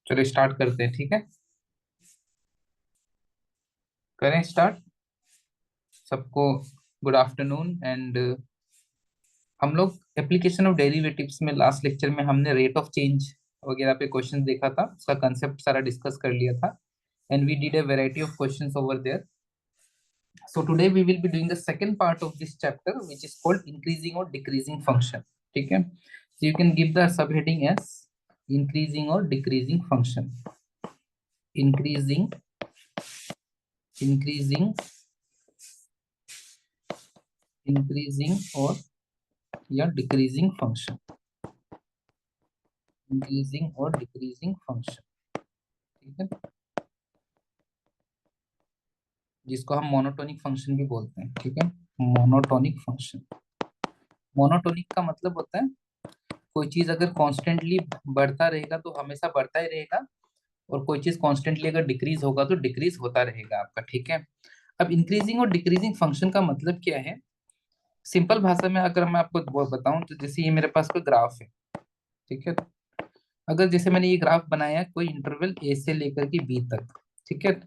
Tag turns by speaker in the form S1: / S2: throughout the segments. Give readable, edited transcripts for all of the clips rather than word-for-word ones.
S1: चलो स्टार्ट करते हैं, ठीक है। करें स्टार्ट। सबको गुड आफ्टरनून एंड हम लोग एप्लीकेशन ऑफ डेरिवेटिव्स में लास्ट लेक्चर में हमने रेट ऑफ चेंज वगैरह पे क्वेश्चन देखा था, उसका कंसेप्ट सारा डिस्कस कर लिया था and we did a variety of questions over there. So today we will be doing the second part of this chapter, which is called increasing or decreasing function. ठीक है. So you can give the subheading as increasing or decreasing function. Increasing, increasing, increasing or या decreasing function. Increasing or decreasing function. ठीक है, जिसको हम monotonic function भी बोलते हैं. ठीक है, मोनोटोनिक फंक्शन. मोनोटोनिक का मतलब होता है कोई चीज अगर कॉन्स्टेंटली बढ़ता रहेगा तो हमेशा बढ़ता ही रहेगा, और कोई चीज कॉन्स्टेंटली अगर डिक्रीज होगा तो डिक्रीज होता रहेगा आपका. ठीक है. अब इंक्रीजिंग और डिक्रीजिंग फंक्शन का मतलब क्या है? सिंपल भाषा में अगर मैं आपको बताऊं तो जैसे ये मेरे पास कोई ग्राफ है. ठीक है. अगर जैसे मैंने ये ग्राफ बनाया है कोई इंटरवल ए से लेकर के बी तक. ठीक है.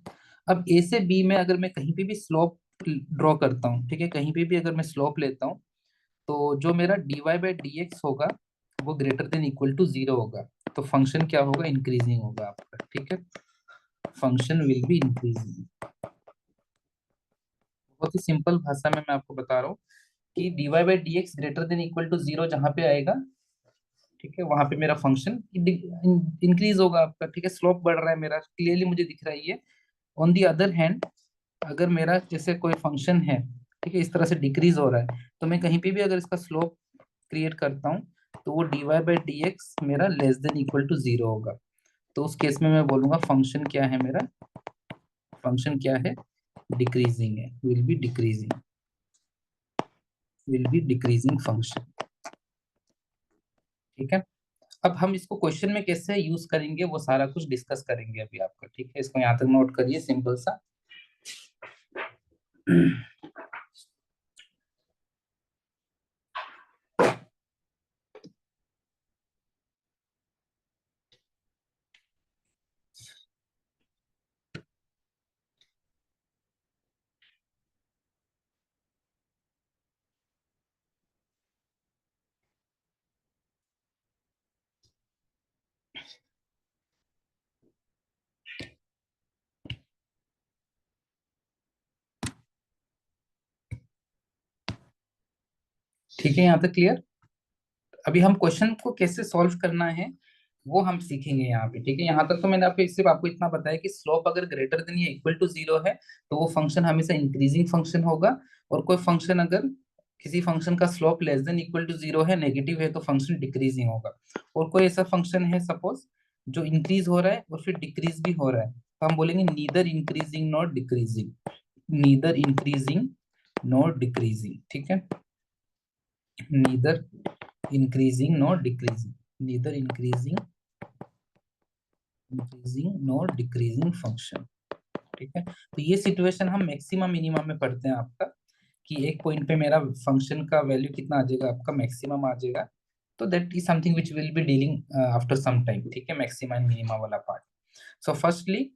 S1: अब ए से बी में अगर मैं कहीं पे भी स्लोप ड्रॉ करता हूँ, ठीक है, कहीं पे भी अगर मैं स्लोप लेता हूँ तो जो मेरा dy बाई डी एक्स होगा वो greater than equal to zero होगा. तो फंक्शन क्या होगा? इंक्रीजिंग होगा आपका. ठीक है, फंक्शन विल बी इंक्रीजिंग. बहुत ही सिंपल भाषा में मैं आपको बता रहा हूँ कि dy by d x greater than equal to zero जहां पे आएगा, ठीक है, वहां पे मेरा फंक्शन इंक्रीज होगा आपका. ठीक है, स्लोप बढ़ रहा है मेरा, क्लियरली मुझे दिख रहा है ये. ऑन दी अदर हैंड अगर मेरा जैसे कोई फंक्शन है, ठीक है, इस तरह से डिक्रीज हो रहा है, तो मैं कहीं पे भी अगर इसका स्लोप क्रिएट करता हूँ तो वो dy बाई डी एक्स मेरा less than equal to zero होगा. तो उस केस में मैं बोलूंगा फंक्शन क्या है मेरा? फंक्शन क्या है? डिक्रीजिंग है, will be decreasing, will be decreasing function. ठीक है. अब हम इसको क्वेश्चन में कैसे यूज करेंगे वो सारा कुछ डिस्कस करेंगे अभी आपका. ठीक है, इसको यहाँ तक नोट करिए, सिंपल सा. ठीक है, यहाँ तक क्लियर. अभी हम क्वेश्चन को कैसे सॉल्व करना है वो हम सीखेंगे यहाँ पे. ठीक है, यहाँ तक तो मैंने आपको सिर्फ आपको इतना बताया कि स्लोप अगर ग्रेटर देन या इक्वल टू जीरो है तो वो फंक्शन हमेशा इंक्रीजिंग फंक्शन होगा, और कोई फंक्शन अगर किसी फंक्शन का slope less than equal to zero है, नेगेटिव है, तो फंक्शन डिक्रीजिंग होगा. और कोई ऐसा फंक्शन है सपोज जो इंक्रीज हो रहा है और फिर डिक्रीज भी हो रहा है, तो हम बोलेंगे neither increasing not decreasing. Neither increasing not decreasing. ठीक है, neither increasing nor decreasing, neither increasing nor decreasing function. ठीक है, तो ये सिचुएशन हम मैक्सिमम मिनिमम में पढ़ते हैं आपका, कि एक पॉइंट पे मेरा फंक्शन का वैल्यू कितना आ जाएगा आपका? मैक्सिमम आ जाएगा. तो that is something which will be dealing after some time. ठीक है, मैक्सिमम एंड मिनिमा वाला पार्ट. सो फर्स्टली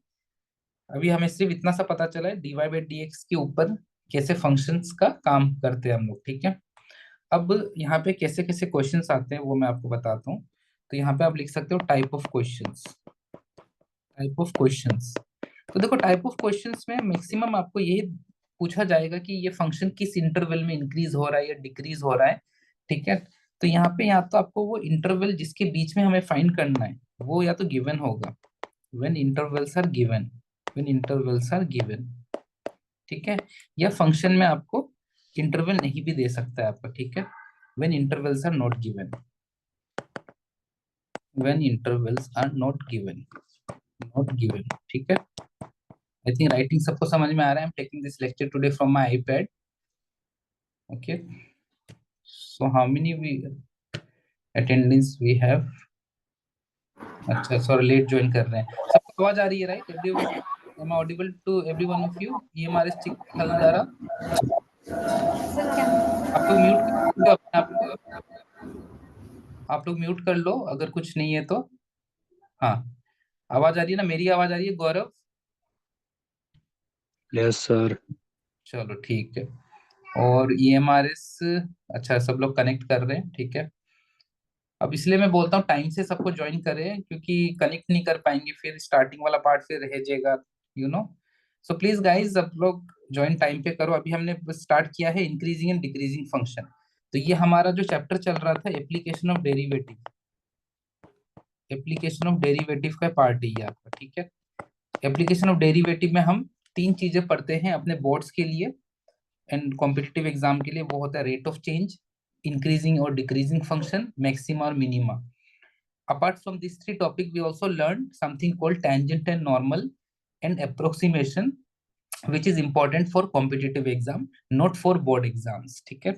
S1: अभी हमें सिर्फ इतना सा पता चला है dy बाई डी एक्स के ऊपर कैसे फंक्शंस का काम करते हैं हम लोग. ठीक है, अब यहाँ पे कैसे कैसे क्वेश्चंस आते हैं वो मैं आपको बताता हूँ. तो यहाँ पे आप लिख सकते हो type of questions. Type of questions. तो देखो टाइप ऑफ क्वेश्चंस में मैक्सिमम आपको यही पूछा जाएगा कि ये फंक्शन किस इंटरवल में इंक्रीज हो रहा है या डिक्रीज हो रहा है. ठीक है, तो यहाँ पे या तो आपको वो इंटरवल जिसके बीच में हमें फाइंड करना है वो या तो गिवन होगा, when intervals are given, when intervals are given. ठीक है, या फंक्शन में आपको इंटरवल नहीं भी दे सकता है आपका. ठीक है, when intervals are not given, when intervals are not given, not given. ठीक है, आई थिंक राइटिंग सबको समझ में आ रहा है. I am taking this lecture today from my iPad. Okay, so how many we attendance we have? अच्छा, sorry late join कर रहे हैं. सबको आवाज आ रही है right? Everyone, am I audible to everyone of you? EMRS ठीक चल जा रहा? आप लोग म्यूट कर लो अपने आप को, आप लोग म्यूट कर लो अगर कुछ नहीं है तो. हाँ, आवाज आ रही है ना, मेरी आवाज आ रही है गौरव?
S2: Yes sir.
S1: चलो ठीक है। और EMRS, अच्छा सब लोग कनेक्ट कर रहे हैं, ठीक है। अब इसलिए मैं बोलता हूँ टाइम से सबको ज्वाइन करें, क्योंकि कनेक्ट नहीं कर पाएंगे फिर स्टार्टिंग वाला पार्ट फिर रह जाएगा, you know. So please guys, सब लोग ज्वाइन टाइम पे करो। अभी हमने स्टार्ट किया है इंक्रीजिंग एंड डिक्रीजिंग फंक्शन। तो ये हमारा जो चैप्टर चल रहा था, application of derivative, application of derivative का पार्ट है ये आपका, ठीक है। एप्लीकेशन ऑफ डेरिवेटिव में हम तीन चीजें पढ़ते हैं अपने बोर्ड्स के लिए एंड कॉम्पिटिटिव एग्जाम के लिए। वो होता है रेट ऑफ चेंज, इंक्रीजिंग और डिक्रीजिंग फंक्शन, मैक्सिमा और minima. Apart from these three topics, we also learned something called tangent and normal and approximation, which is important for competitive exam, not for board exams, ठीक है।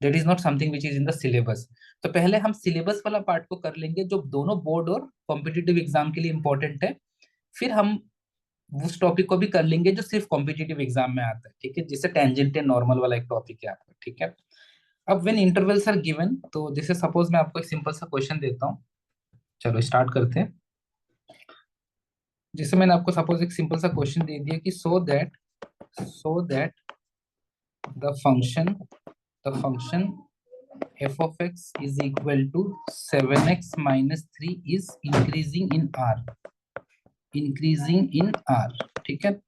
S1: That is not something which is in the syllabus. तो पहले हम syllabus वाला part को कर लेंगे जो दोनों बोर्ड और कॉम्पिटिटिव एग्जाम के लिए इंपॉर्टेंट है। फिर हम उस टॉपिक को भी कर लेंगे जो सिर्फ कॉम्पिटिटिव एग्जाम में आता है, ठीक है, जिससे टेंजेंट एंड नॉर्मल वाला एक टॉपिक है आपका, ठीक है। अब व्हेन इंटरवल्स आर गिवन, तो जैसे सपोज मैं आपको एक सिंपल सा क्वेश्चन देता हूँ। चलो स्टार्ट करते हैं। जैसे मैंने आपको सपोज एक सिंपल सा क्वेश्चन दे दिया कि so that the function f of x is equal to 7x minus 3 is increasing in r, ठीक है।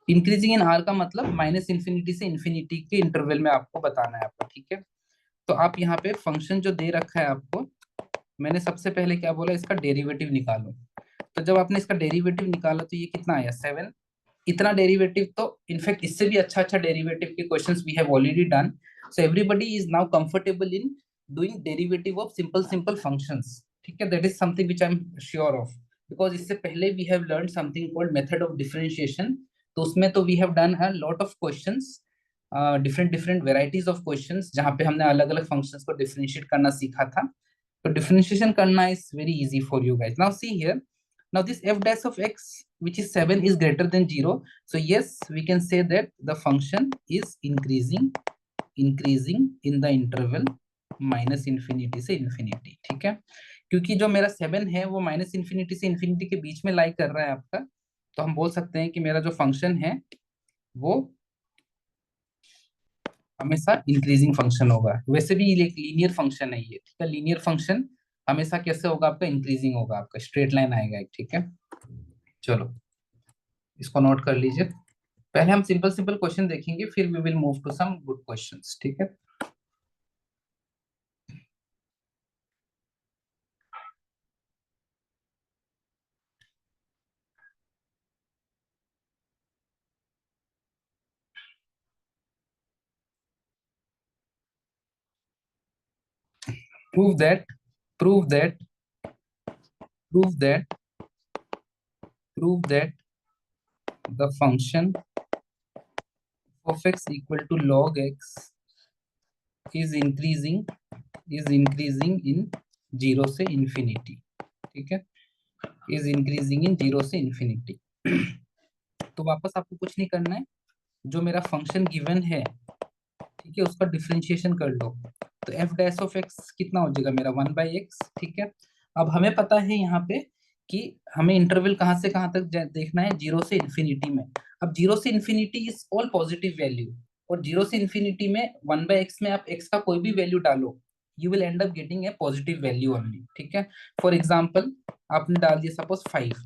S1: इंक्रीजिंग इन आर का मतलब माइनस इन्फिनिटी से इन्फिनिटी के इंटरवल में आपको बताना है आपको, ठीक है। तो आप यहाँ पे फंक्शन जो दे रखा है आपको, मैंने सबसे पहले क्या बोला, इसका डेरिवेटिव निकालो। तो जब आपने इसका डेरिवेटिव निकाला तो ये कितना आया, 7। इतना डेरिवेटिव तो इनफैक्ट इससे भी अच्छा अच्छा डेरिवेटिव के questions we have already done. So everybody is now comfortable in doing derivative of simple simple functions, ठीक है। That is something which I am sure of, because इससे पहले we have learn something called method of differentiation. तो उसमें तो we have done a lot of questions, different different varieties of questions, जहां पे हमने अलग अलग फंक्शंस को डिफरेंशिएट करना सीखा था। तो differentiation करना is very easy for you guys. Now see here. Now this f dash of x, which is 7, is greater than 0. So yes, we can say that the function is increasing in the interval minus infinity से infinity, ठीक है। क्योंकि जो मेरा 7 है वो minus infinity से infinity के बीच में लाई कर रहा है आपका, तो हम बोल सकते हैं कि मेरा जो फंक्शन है वो हमेशा इंक्रीजिंग फंक्शन होगा। वैसे भी ये लीनियर फंक्शन है ये, ठीक है। लीनियर फंक्शन हमेशा कैसे होगा आपका, इंक्रीजिंग होगा आपका, स्ट्रेट लाइन आएगा एक, ठीक है। चलो इसको नोट कर लीजिए। पहले हम सिंपल सिंपल क्वेश्चन देखेंगे, फिर we will move to some good questions, ठीक है। Prove that prove that prove that prove that the function of x equal to log x is increasing in zero से infinity, ठीक है। Is increasing in zero से infinity. तो वापस आपको कुछ नहीं करना है, जो मेरा फंक्शन गिवन है, ठीक है, उसका डिफरेंशिएशन कर लो। तो एफ डैश ऑफ एक्स कितना हो जाएगा मेरा, 1/x, ठीक है। अब हमें पता है यहाँ पे कि हमें इंटरवल कहाँ से कहाँ तक देखना है, जीरो से इन्फिनिटी में। अब जीरो से infinity is all positive value, और जीरो से इन्फिनिटी में 1/x में आप x का कोई भी वैल्यू डालो, you will end up getting a positive value only, ठीक है। फॉर एग्जाम्पल आपने डाल दिया सपोज 5,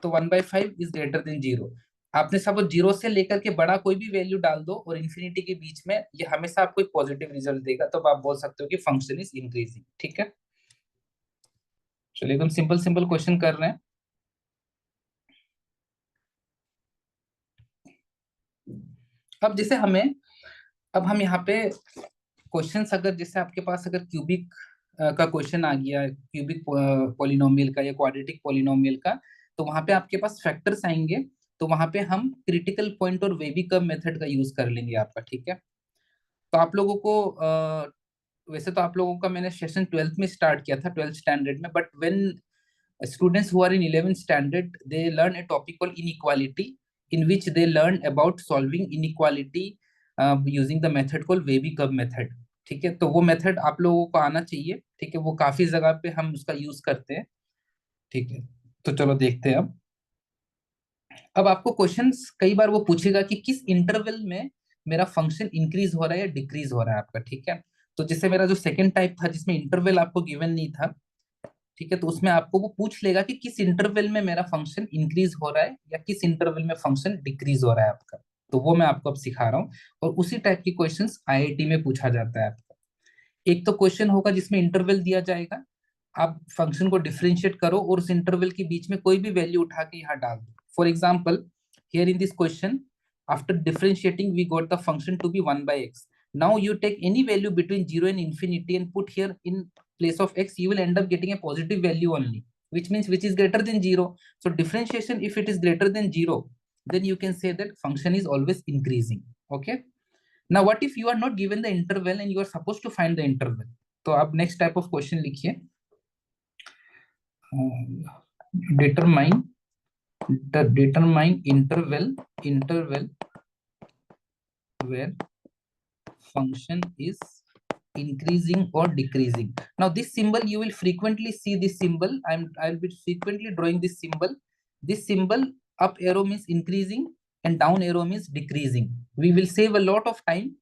S1: तो 1/5 इज ग्रेटर देन 0। आपने सब जीरो से लेकर के बड़ा कोई भी वैल्यू डाल दो और इन्फिनिटी के बीच में, ये हमेशा आपको एक पॉजिटिव रिजल्ट देगा। तो आप बोल सकते हो कि फंक्शन इज इंक्रीजिंग, ठीक है। चलिए एकदम सिंपल सिंपल क्वेश्चन कर रहे हैं। अब जैसे हमें, अब हम यहाँ पे क्वेश्चंस, अगर जैसे आपके पास अगर क्यूबिक का क्वेश्चन आ गया, क्यूबिक पॉलिनोमियल का या क्वाड्रेटिक पॉलिनोमियल का, तो वहां पे आपके पास फैक्टर्स आएंगे। तो वहां पे हम क्रिटिकल पॉइंट और वेबी कर्व मेथड का यूज कर लेंगे आपका, ठीक है। तो आप लोगों को वैसे तो आप लोगों का मैंने सेशन 12th में स्टार्ट किया था, 12th स्टैंडर्ड में, but when students who are in 11th standard, they learn a topic called inequality, in which they learn about solving inequality using the method called Webby curve method, ठीक है। तो वो method आप लोगों को आना चाहिए, ठीक है। वो काफी जगह पे हम उसका यूज करते हैं, ठीक है। तो चलो देखते हैं अब आपको क्वेश्चंस कई बार वो पूछेगा कि किस इंटरवल में मेरा फंक्शन इंक्रीज हो रहा है या डिक्रीज हो रहा है आपका, ठीक है। तो जैसे मेरा जो सेकंड टाइप था जिसमें इंटरवल आपको गिवन नहीं था, ठीक है, तो उसमें आपको वो पूछ लेगा कि किस इंटरवल में मेरा फंक्शन इंक्रीज हो रहा है या किस इंटरवल में फंक्शन डिक्रीज हो रहा है आपका। तो वो मैं आपको अब सिखा रहा हूँ, और उसी टाइप की क्वेश्चंस आईआईटी में पूछा जाता है आपका। एक तो क्वेश्चन होगा जिसमें इंटरवल दिया जाएगा, आप फंक्शन को डिफरेंशिएट करो और उस इंटरवल के बीच में कोई भी वैल्यू उठा के यहाँ डाल दो। For example, here in this question, after differentiating we got the function to be 1 by x. Now you take any value between 0 and infinity and put here in place of x, you will end up getting a positive value only, which means which is greater than 0. So differentiation, if it is greater than 0, then you can say that function is always increasing. Okay, now what if you are not given the interval and you are supposed to find the interval? तो आप next type of question लिखिए, determine interval where function is increasing or decreasing. Now this symbol, you will frequently see this symbol. I'll be frequently drawing this symbol. This symbol, up arrow means increasing and down arrow means decreasing. We will save a lot of time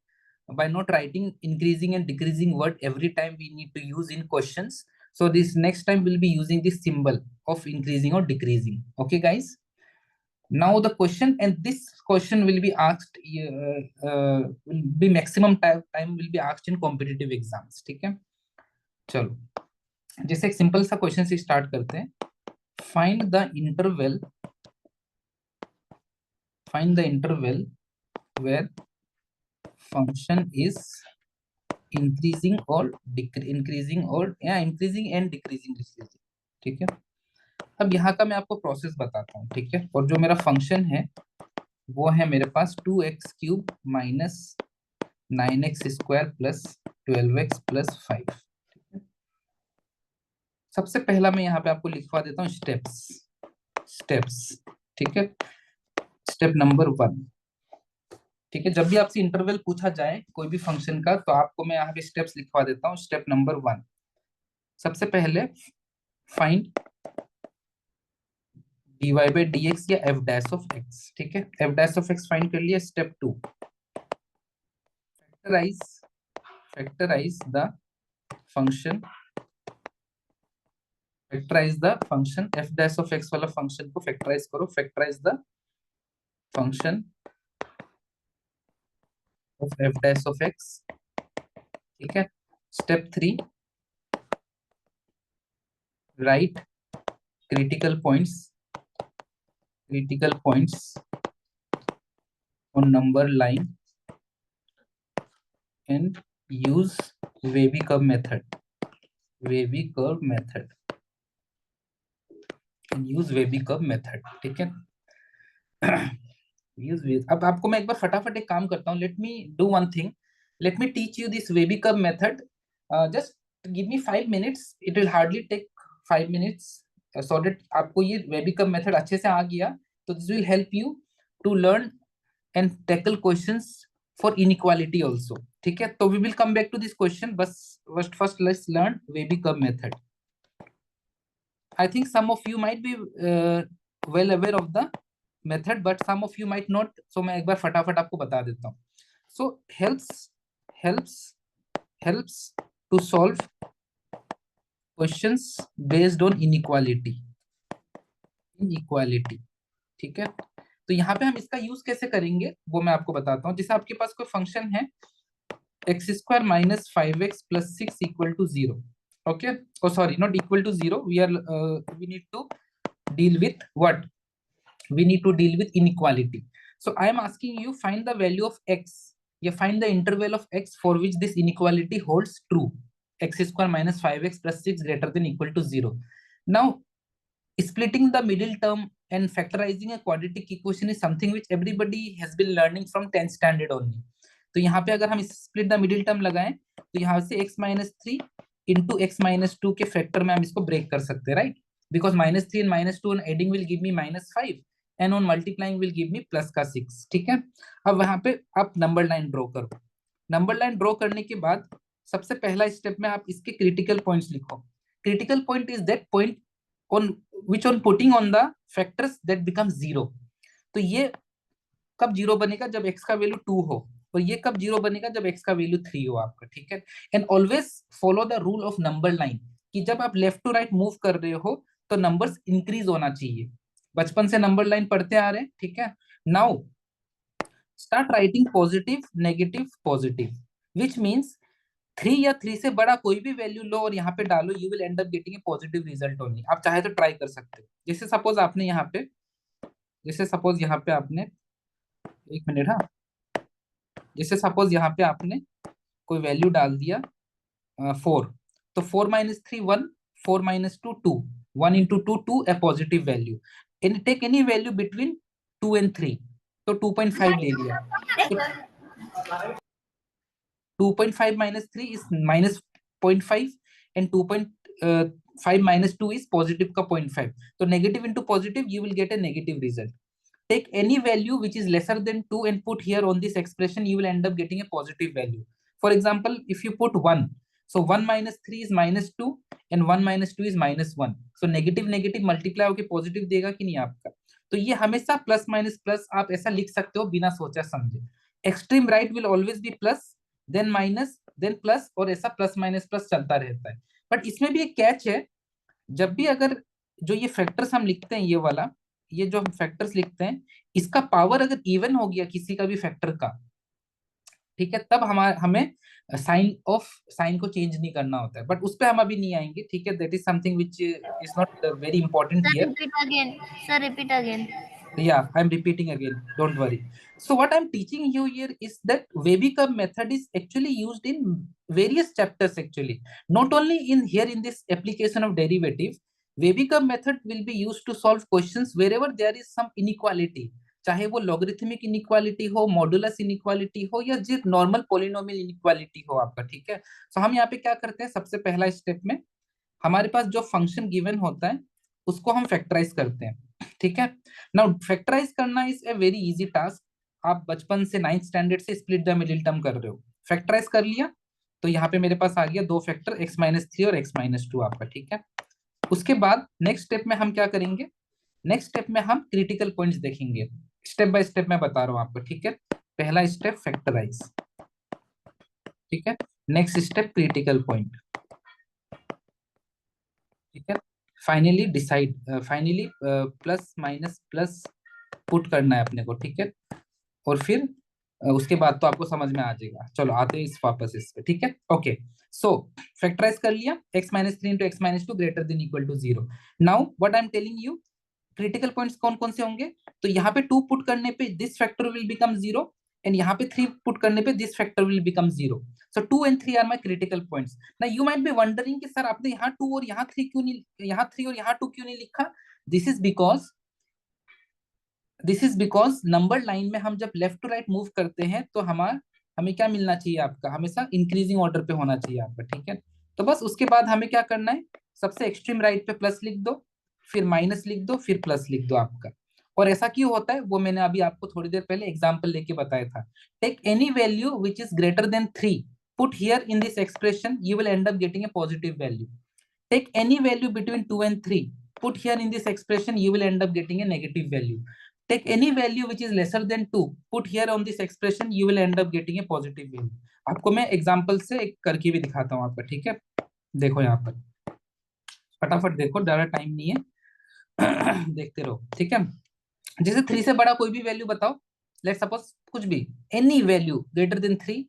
S1: by not writing increasing and decreasing word every time we need to use in questions. So this next time we'll be using this symbol of increasing or decreasing. Okay guys, now the question, and this question will be asked, will be maximum time will be asked in competitive exams, ठीक है। चलो जैसे एक simple सा question से start करते हैं। Find the interval where function is increasing and decreasing, ठीक है। अब यहाँ का मैं आपको प्रोसेस बताता हूँ, ठीक है। और जो मेरा फंक्शन है वो है मेरे पास 2x³ minus 9x² plus 12x plus 5। सबसे पहला मैं यहाँ पे आपको लिखवा देता हूँ स्टेप्स, ठीक है। स्टेप नंबर 1, ठीक है। जब भी आपसे इंटरवल पूछा जाए कोई भी फंक्शन का, तो आपको मैं यहाँ पे स्टेप्स लिखवा देता हूँ। स्टेप नंबर 1, सबसे पहले फाइंड dy by dx या f dash of x, ठीक है। f dash of x find कर लिया। Step 2, factorise the function f dash of x वाला फंक्शन को फैक्टराइज करो। Factorise the function of f dash of x, ठीक है। Step 3, write critical points on number line and use wavy curve method ठीक है। अब आपको मैं एक बार फटाफट एक काम करता हूँ। Let me do one thing, let me teach you this wavy curve method. Just give me 5 minutes, it will hardly take 5 minutes, so that आपको ये wavy curve method अच्छे से आ गया, तो this will help you to learn and tackle questions for inequality also, ठीक है। तो we will come back to this question, बस first let's learn wavy curve method. I think some of you might be well aware of the method, but some of you might not, so मैं एक बार फटाफट आपको बता देता हूँ। So helps to solve questions based on inequality, ठीक है। तो यहाँ पे हम इसका यूज कैसे करेंगे वो मैं आपको बताता हूँ। जैसे आपके पास कोई फंक्शन है x² minus 5x plus 6 equal to 0, okay, oh sorry, not equal to 0, we need to deal with what? We need to deal with inequality. So I am asking you, find the value of x, या find the interval of x for which this inequality holds true, x² minus 5x plus 6 greater than equal to 0. Now splitting the middle term and factorizing a quadratic equation is something which everybody has been learning from 10th standard only. तो यहाँ पे अगर हम split the middle term लगाएं तो यहाँ से x minus 3 into x minus 2 के फैक्टर में हम इसको ब्रेक कर सकते हैं, right. Because -3 and -2 on adding will give me -5 and on multiplying will give me plus का 6, ठीक है। अब वहां पे आप नंबर लाइन ड्रॉ करो। नंबर लाइन ड्रॉ करने के बाद सबसे पहला स्टेप में आप इसके क्रिटिकल पॉइंट्स लिखो। Critical point is that point on which on putting on the factors that become 0. तो ये कब जीरो बनेगा, जब x का वैल्यू 2 हो, और ये कब जीरो बनेगा, जब x का वैल्यू 3 हो आपका, ठीक है। And always follow the rule of number line, कि जब आप लेफ्ट टू राइट मूव कर रहे हो तो नंबर्स इंक्रीज होना चाहिए। बचपन से नंबर लाइन पढ़ते आ रहे हैं, ठीक है। Now start writing positive negative positive, which means 3 या 3 से बड़ा कोई भी वैल्यू लो और यहाँ पे डालो, you will end up getting a positive result only. आप चाहे तो ट्राई कर सकते हो। जैसे सपोज यहाँ पे आपने, एक मिनट, हाँ, जैसे सपोज यहाँ पे आपने कोई वैल्यू डाल दिया 4, तो 4 - 3 1, 4 - 2 2, 1 × 2 2, a positive value. And take any value between 2 and 3, तो 2.5 ले लिया, तो 2.5 - 3 is -0.5 and 2.5 - 2 is positive का 0.5, तो negative into positive you will get a negative result. Take any value which is lesser than 2 and put here on this expression, you will end up getting a positive value. For example, if you put 1, so 1 - 3 is -2 and 1 - 2 is -1, so negative negative multiply होके positive देगा कि नहीं आपका। तो ये हमेशा plus minus plus आप ऐसा लिख सकते हो बिना सोचा समझे। Extreme right will always be plus, then minus, then plus, और ऐसा प्लस माइनस प्लस चलता रहता है। बट इसमें भी एक कैच है, जब भी अगर जो ये फैक्टर्स हम लिखते हैं, ये वाला, ये जो हम फैक्टर्स लिखते हैं, इसका पावर अगर इवन हो गया किसी का भी फैक्टर का, ठीक है, तब हमें साइन को चेंज नहीं करना होता है, बट उस पे हम अभी नहीं आएंगे, ठीक है। That is something which is not very important
S2: Sir,
S1: here.
S2: repeat again. Sir, repeat again.
S1: Yeah, I'm repeating again, don't worry. So what I'm teaching you here is that Vebicub method is actually used in various chapters actually, not only in here in this application of derivative. Vebicub method will be used to solve questions wherever there is some inequality, चाहे वो logarithmic inequality हो, modulus inequality हो, या जो normal polynomial inequality हो आपका, ठीक है। तो हम यहाँ पे क्या करते हैं, सबसे पहला स्टेप में हमारे पास जो फंक्शन गिवन होता है उसको हम फैक्टराइज करते हैं, ठीक है। नाउ फैक्टराइज करना is a very easy task. आप बचपन से 9th स्टैंडर्ड से स्प्लिट द मिडिल टर्म कर रहे हो, फैक्टराइज कर लिया, तो यहाँ पे मेरे पास आ गया दो फैक्टर, x - 3 और x - 2 आपका, ठीक है। उसके बाद नेक्स्ट स्टेप में हम क्या करेंगे, नेक्स्ट स्टेप में हम क्रिटिकल पॉइंट्स देखेंगे। स्टेप बाय स्टेप मैं बता रहा हूँ आपको, ठीक है। पहला स्टेप फैक्टराइज, ठीक है। नेक्स्ट स्टेप क्रिटिकल पॉइंट, ठीक है। Finally decide, finally plus minus plus put करना है अपने को, ठीक है। और फिर उसके बाद तो आपको समझ में आ जाएगा। चलो आते हैं इस वापस इस पे, ठीक है। ओके, सो फैक्टराइज कर लिया, x - 3 × x - 2 greater than equal to 0। Now what I am telling you, critical points कौन कौन से होंगे, तो यहाँ पे 2 पुट करने पे this factor will become 0, and यहाँ पे 3 पुट करने पे this factor will become 0। So 2 and 3 are my critical points. Now you might be wondering कि सर आपने यहाँ 2 और यहाँ 3 क्यों नहीं, यहाँ 3 और यहाँ 2 क्यों नहीं लिखा। This is because number line में हम जब लेफ्ट टू राइट मूव करते हैं तो हमें क्या मिलना चाहिए आपका, हमेशा इंक्रीजिंग ऑर्डर पे होना चाहिए आपका, ठीक है। तो बस उसके बाद हमें क्या करना है, सबसे एक्सट्रीम राइट पे प्लस लिख दो, फिर माइनस लिख दो, फिर प्लस लिख दो आपका। और ऐसा क्यों होता है वो मैंने अभी आपको थोड़ी देर पहले एग्जांपल लेके बताया था। Take any value which is greater than 3, put here in this expression, you will end up getting a positive value. Take any value between 2 and 3, put here in this expression, you will end up getting a negative value. Take any value which is lesser than 2, put here on this expression, you will end up getting a positive value. आपको मैं example से एक करके भी दिखाता हूँ आपका, ठीक है। देखो यहाँ पर फटाफट देखो, ज्यादा टाइम नहीं है देखते रहो, ठीक है। जैसे 3 से बड़ा कोई भी वैल्यू बताओ, लेट सपोज कुछ भी, एनी वैल्यू ग्रेटर देन 3,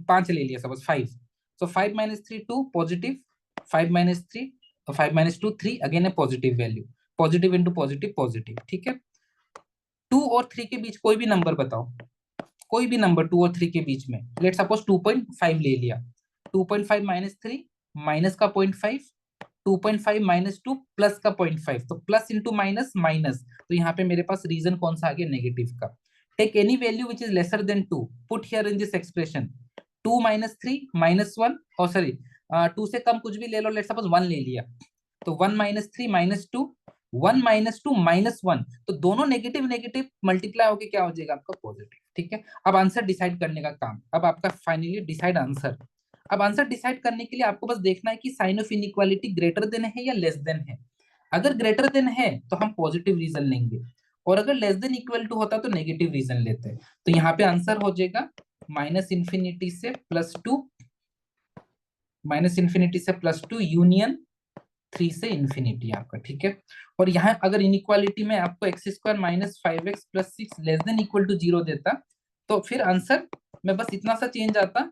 S1: 5 ले लिया suppose 5, so 5 - 3 2 positive, 5 - 3 5 - 2 3, again a positive value, positive into positive positive, ठीक है। 2 और 3 के बीच कोई भी नंबर बताओ, कोई भी नंबर 2 और 3 के बीच में, लेट सपोज 2.5 ले लिया, 2.5 - 3 माइनस का 0.5, 2.5 - 2 प्लस का 0.5, तो प्लस इंटू माइनस माइनस, तो यहाँ पे मेरे पास रीजन कौन सा आ गया, नेगेटिव का। Take any value which is lesser than 2, put here in this expression, 2 - 3 -1, और सॉरी 2 से कम कुछ भी ले लो, लेट सपोज 1 ले लिया, तो 1 - 3 -2, 1 - 2 -1, तो दोनों नेगेटिव नेगेटिव मल्टीप्लाई होके क्या हो जाएगा आपका, पॉजिटिव, ठीक है। अब आंसर डिसाइड करने का काम, अब आपका फाइनली डिसाइड आंसर। अब आंसर डिसाइड करने के लिए आपको बस देखना है कि sign of inequality greater than है या लेस देन है। अगर ग्रेटर देन है तो हम पॉजिटिव रीजन लेंगे, और अगर लेस देन इक्वल टू होता तो नेगेटिव रीजन लेते हैं। तो यहाँ पे आंसर हो जाएगा -∞ से +2, -∞ से +2 यूनियन 3 से इंफिनिटी आपका, ठीक है। और यहाँ अगर इनइक्वालिटी में आपको x² -5x + 6 less than equal to 0 देता, तो फिर आंसर में बस इतना सा चेंज आता,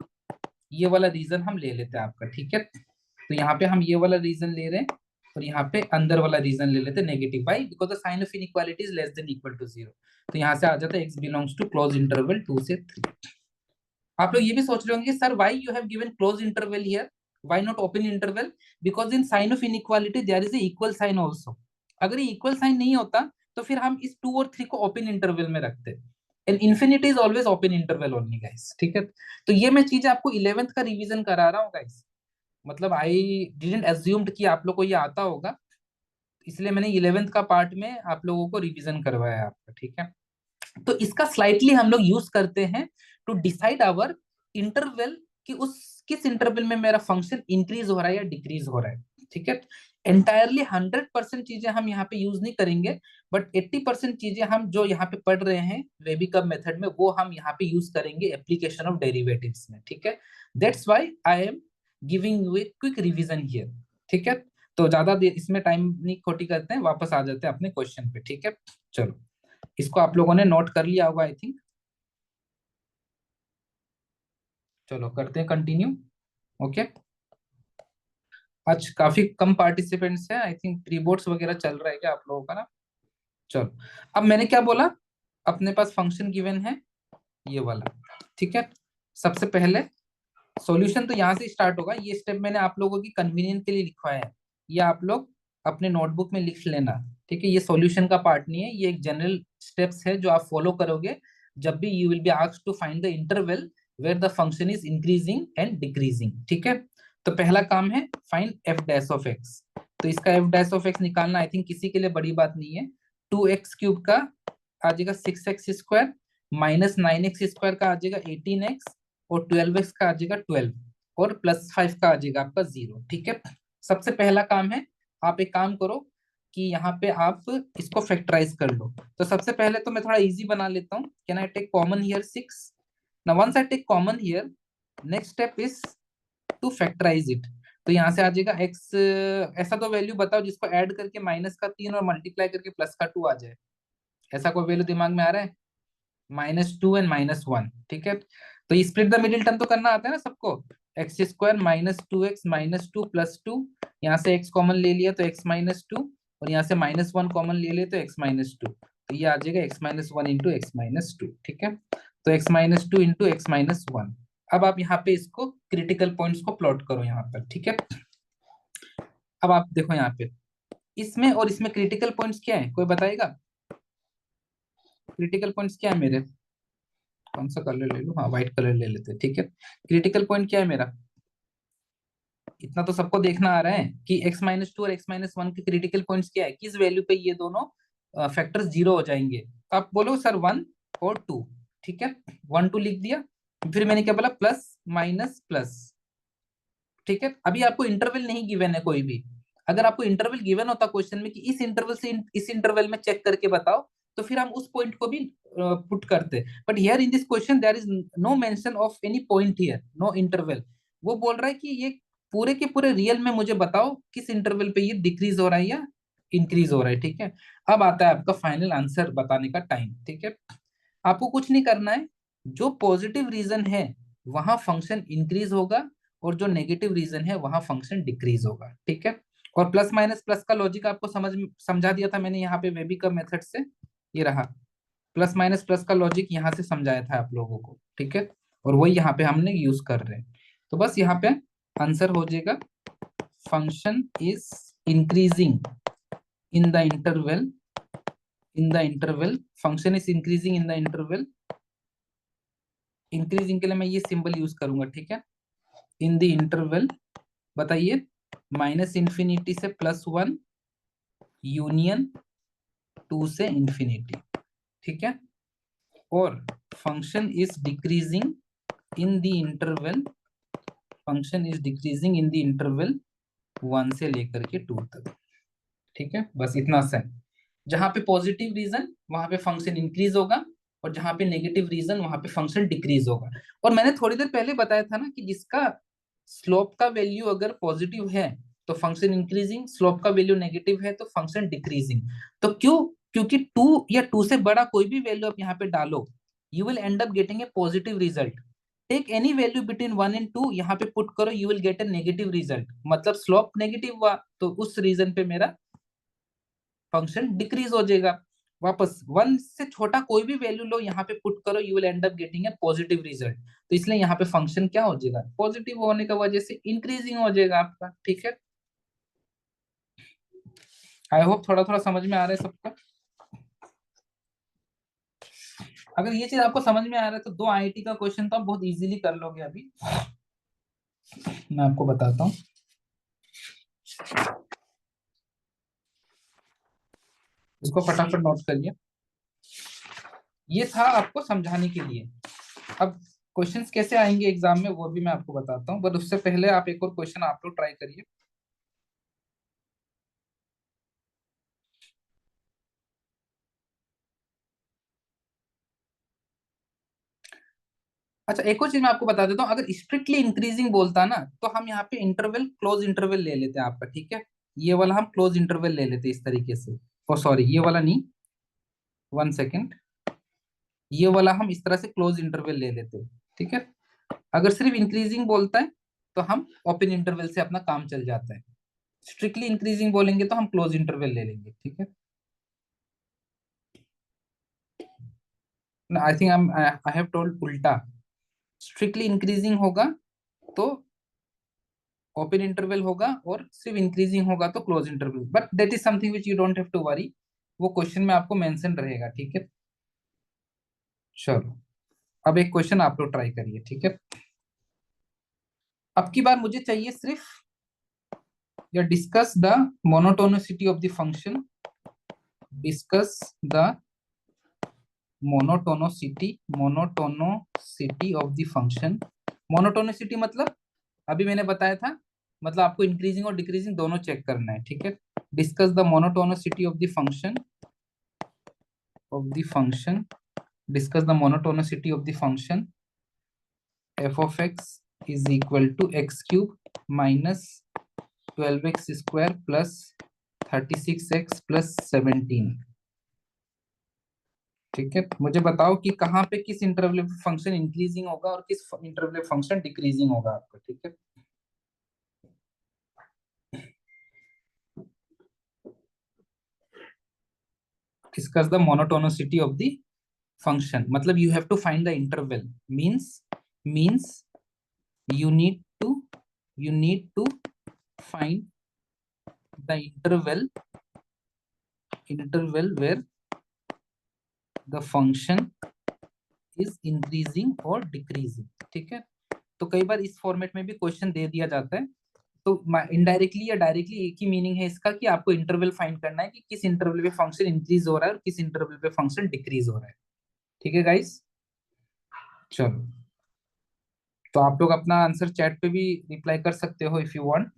S1: ये वाला रीजन हम ले लेते हैं आपका, ठीक है। तो यहाँ पे हम ये वाला रीजन ले रहे हैं, और यहाँ पे अंदर वाला रीजन ले लेते हैं negative, by because the sign of inequality is less than equal to 0। तो यहाँ से आ जाता है x belongs to close interval 2 से 3। आप लोग ये भी सोच रहे होंगे sir why you have given close interval here, why not open interval? Because in sign of inequality there is a equal sign also. अगर ये इक्वल साइन नहीं होता तो फिर हम इस 2 और 3 को ओपन इंटरवल में रखते, and infinity is always open interval only guys, ठीक है। तो ये मैं चीज आपको 11th का रिवीजन करा रहा हूँ गाइस, मतलब आई डिडंट अज्यूम्ड कि आप लोग को ये आता होगा, इसलिए मैंने 11th का पार्ट में आप लोगों को रिवीजन करवाया है आपका, ठीक है। तो इसका स्लाइटली हम लोग यूज करते हैं टू डिसाइड आवर इंटरवल, कि उस किस इंटरवल में मेरा फंक्शन इंक्रीज हो रहा है या डिक्रीज हो रहा है, ठीक है। एंटायरली 100% चीजें हम यहाँ पे यूज नहीं करेंगे, बट 80% चीजें हम जो यहाँ पे पढ़ रहे हैं वेबिकब मेथड में, वो हम यहाँ पे यूज करेंगे एप्लीकेशन ऑफ डेरिवेटिव्स में, ठीक है। That's why I am giving U a quick revision here, ठीक है। तो ज्यादा देर इसमें टाइम नहीं खोटी करते हैं, वापस आ जाते हैं अपने क्वेश्चन पे, ठीक है। चलो, इसको आप लोगों ने नोट कर लिया होगा आई थिंक। चलो करते हैं कंटिन्यू। ओके, आज काफी कम पार्टिसिपेंट्स हैं, आई थिंक प्री बोर्ड्स वगैरह चल रहा है क्या आप लोगों का ना। चलो, अब मैंने क्या बोला, अपने पास फंक्शन गिवन है ये वाला, ठीक है। सबसे पहले सॉल्यूशन तो यहाँ से स्टार्ट होगा, ये स्टेप मैंने आप लोगों की कन्वीनियंस के लिए लिखवाया है, ये आप लोग अपने नोटबुक में लिख लेना, ठीक है। ये सॉल्यूशन का पार्ट नहीं है, ये एक जनरल स्टेप्स है जो आप फॉलो करोगे जब भी you will be asked to find the interval where the function is increasing and decreasing, ठीक है। तो पहला काम है find F dash of x. तो इसका एफ डैश ऑफ एक्स निकालना आई थिंक किसी के लिए बड़ी बात नहीं है। 2x³ का आ जाएगा 6x² -9x² का आ जाएगा 18x, और 12x का आ जाएगा 12, और +5 का आ जाएगा आपका 0, ठीक है। सबसे पहला काम है, आप एक काम करो कि यहाँ पे आप इसको फैक्टराइज कर लो। तो सबसे पहले तो मैं थोड़ा इजी बना लेता हूँ। Can I take common here 6? Now once I take common here, next step is to factorise it. तो यहाँ से आ जाएगा x, ऐसा तो वैल्यू बताओ जिसको ऐड करके -3 और मल्टीप्लाई करके +2 आ जाए, ऐसा कोई वैल्यू दिमाग में आ रहा है? -2 एंड -1, ठीक है। तो स्प्लिट द मिडिल टर्म तो करना आता है ना सबको, x² -2x -2 +2, यहाँ से x कॉमन ले लिया तो x-2, और यहाँ से -1 कॉमन ले लिया तो x-2, तो ये आ जाएगा x-1 इंटू x-2, ठीक है। तो x-2 इंटू x-1। अब आप यहाँ पे इसको क्रिटिकल पॉइंट्स को प्लॉट करो यहाँ पर, ठीक है। अब आप देखो यहाँ पे इसमें और इसमें क्रिटिकल पॉइंट्स क्या है, कोई बताएगा? क्रिटिकल पॉइंट्स क्या है मेरे? कौन सा कलर ले लूं? हाँ, व्हाइट कलर ले लेते हैं, ठीक है। क्रिटिकल पॉइंट क्या है मेरा? इतना तो सबको देखना आ रहा है कि x-2 और x-1 के क्रिटिकल पॉइंट्स क्या है, किस वैल्यू पे ये दोनों फैक्टर्स 0 हो जाएंगे। आप बोलो सर 1 और 2, ठीक है। 1 2 लिख दिया, फिर मैंने क्या बोला, प्लस माइनस प्लस, ठीक है। अभी आपको इंटरवल नहीं गिवन है कोई भी, अगर आपको इंटरवल गिवन होता क्वेश्चन में कि इस इंटरवल से इस इंटरवल में चेक करके बताओ, तो फिर हम उस पॉइंट को भी पुट करते। But here in this question there is no mention of any point here, no interval. वो बोल रहा है कि ये पूरे के पूरे रियल में मुझे बताओ किस इंटरवल पे ये डिक्रीज हो रहा है या इंक्रीज हो रहा है, ठीक है। अब आता है आपका फाइनल आंसर बताने का टाइम, ठीक है। आपको कुछ नहीं करना है, जो पॉजिटिव रीजन है वहां फंक्शन इंक्रीज होगा, और जो नेगेटिव रीजन है वहां फंक्शन डिक्रीज होगा, ठीक है। और प्लस माइनस प्लस का लॉजिक आपको समझा दिया था मैंने यहाँ पे वेबिकब मेथड से, ये रहा प्लस माइनस प्लस का लॉजिक यहाँ से समझाया था आप लोगों को, ठीक है। और वही यहाँ पे हमने यूज कर रहे हैं। तो बस यहाँ पे आंसर हो जाएगा function is increasing in the interval, function is increasing in the interval. Increasing के लिए मैं ये सिंबल यूज करूंगा, ठीक है। इन द इंटरवल, बताइए, -∞ से +1 यूनियन 2 से इंफिनिटी, ठीक है। और function is decreasing in the interval, 1 से लेकर के 2 तक, ठीक है, बस इतना सा है। जहां पे पॉजिटिव रीजन वहां पे फंक्शन इंक्रीज होगा, और जहां पे नेगेटिव रीजन वहां पे फंक्शन डिक्रीज होगा। और मैंने थोड़ी देर पहले बताया था ना कि जिसका स्लोप का वैल्यू अगर पॉजिटिव है तो फंक्शन इंक्रीजिंग, स्लोप का वैल्यू नेगेटिव है तो फंक्शन डिक्रीजिंग। तो क्यों? क्योंकि टू या टू से बड़ा कोई भी वैल्यू आप यहाँ पे डालो, you will end up getting a positive result. Take any value between 1 and 2, यहाँ पे पुट करो, you will get a negative result, मतलब स्लोप नेगेटिव हुआ तो उस रीजन पे मेरा फंक्शन डिक्रीज हो जाएगा। वापस 1 से छोटा कोई भी वैल्यू लो, यहाँ पे पुट करो, you will end up getting a positive result. तो इसलिए यहाँ पे फंक्शन क्या हो जाएगा, पॉजिटिव होने का वजह से इंक्रीजिंग हो जाएगा आपका। ठीक है, आई होप थोड़ा थोड़ा समझ में आ रहा है सबका। अगर ये चीज आपको समझ में आ रहा है तो दो आईआईटी का क्वेश्चन तो आप बहुत इजीली कर लोगे। अभी मैं आपको बताता हूँ, इसको फटाफट नोट करिए। ये था आपको समझाने के लिए। अब क्वेश्चंस कैसे आएंगे एग्जाम में वो भी मैं आपको बताता हूँ, बट उससे पहले आप एक और क्वेश्चन आप लोग ट्राई करिए। अच्छा, एक और चीज मैं आपको बता देता हूँ, अगर स्ट्रिक्टली इंक्रीजिंग बोलता ना तो हम यहाँ पे इंटरवल क्लोज इंटरवल ले लेते हैं आपका। ठीक है, ये वाला हम क्लोज इंटरवल ले लेते हैं इस तरीके से। ओ सॉरी, ये वाला नहीं, 1 सेकेंड, ये वाला हम इस तरह से क्लोज इंटरवल ले लेते हैं। ठीक है, अगर सिर्फ इंक्रीजिंग बोलता है तो हम ओपन इंटरवल से अपना काम चल जाता है। स्ट्रिक्टली इंक्रीजिंग बोलेंगे तो हम क्लोज इंटरवल ले लेंगे। ठीक है, I think I have told उल्टा। स्ट्रिक्टली इंक्रीजिंग होगा तो ओपन इंटरवल होगा, और सिर्फ इंक्रीजिंग होगा तो close interval, but that is something which you don't have to worry, वो क्वेश्चन में आपको मेंशन रहेगा। ठीक है, चलो अब एक क्वेश्चन आप लोग ट्राई करिए। ठीक है, अब की बार मुझे चाहिए सिर्फ या discuss the monotonicity of the function, discuss the monotonicity of the function. Monotonicity मतलब अभी मैंने बताया था, मतलब आपको इंक्रीजिंग और डिक्रीजिंग दोनों चेक करना है। ठीक है, discuss the monotonicity of the function, of the function discuss the monotonicity of the function f of x is equal to x cube minus 12x square plus 36x plus 17। ठीक है, मुझे बताओ कि कहाँ पे किस इंटरवल पे फंक्शन इंक्रीजिंग होगा और किस इंटरवल पे फंक्शन डिक्रीजिंग होगा आपका। ठीक है, discuss the monotonicity of the function, मतलब you have to find the interval, means you need to you need to find the interval where the function is increasing or decreasing। ठीक है, तो कई बार इस फॉर्मेट में भी क्वेश्चन दे दिया जाता है, तो इनडायरेक्टली या डायरेक्टली एक ही मीनिंग है इसका कि आपको इंटरवल फाइंड करना है कि किस इंटरवल पे फंक्शन इंक्रीज हो रहा है और किस इंटरवल पे फंक्शन डिक्रीज हो रहा है। ठीक है गाइस, चलो तो आप लोग अपना आंसर चैट पे भी रिप्लाई कर सकते हो इफ यू वांट।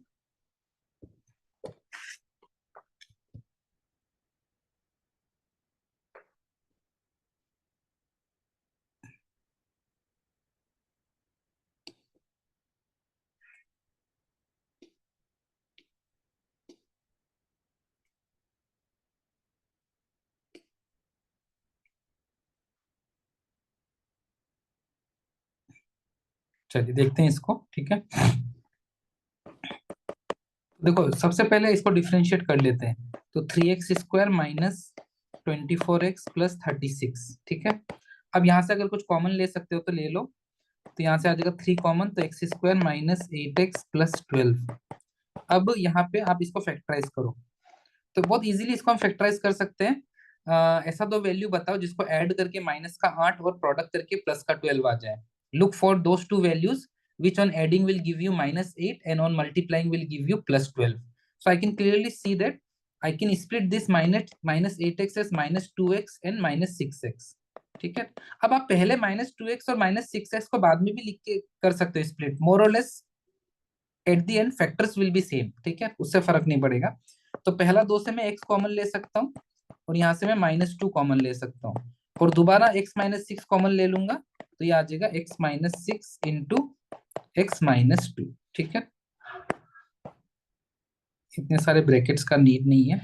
S1: चलिए देखते हैं इसको। ठीक है, देखो सबसे पहले इसको डिफ्रेंशिएट कर लेते हैं, तो 3x square minus 24x plus 36। ठीक है, अब यहाँ से अगर कुछ कॉमन ले सकते हो तो ले लो, तो यहाँ से आ जाएगा 3 कॉमन, तो x square minus 8x plus 12। अब यहाँ पे आप इसको फैक्टराइज करो, तो बहुत इजीली इसको हम फैक्टराइज कर सकते हैं। ऐसा दो वैल्यू बताओ जिसको ऐड करके माइनस का 8 और प्रोडक्ट करके प्लस का 12 आ जाए। Look for those two values which on adding will give you -8 and on multiplying will give you +12। So I can clearly see that I can split this minus 8x as -2x and -6x। ठीक है, अब आप पहले -2x और -6x को बाद में भी लिख के कर सकते हो स्प्लिट, मोर और less at the end factors will be same. ठीक है, उससे फर्क नहीं पड़ेगा। तो पहला दो से मैं x कॉमन ले सकता हूँ और यहाँ से मैं -2 कॉमन ले सकता हूँ और दोबारा x-6 कॉमन ले लूंगा तो ये आ जाएगा x-6 इंटू x-2। ठीक है, इतने सारे ब्रैकेट्स का नीड नहीं है,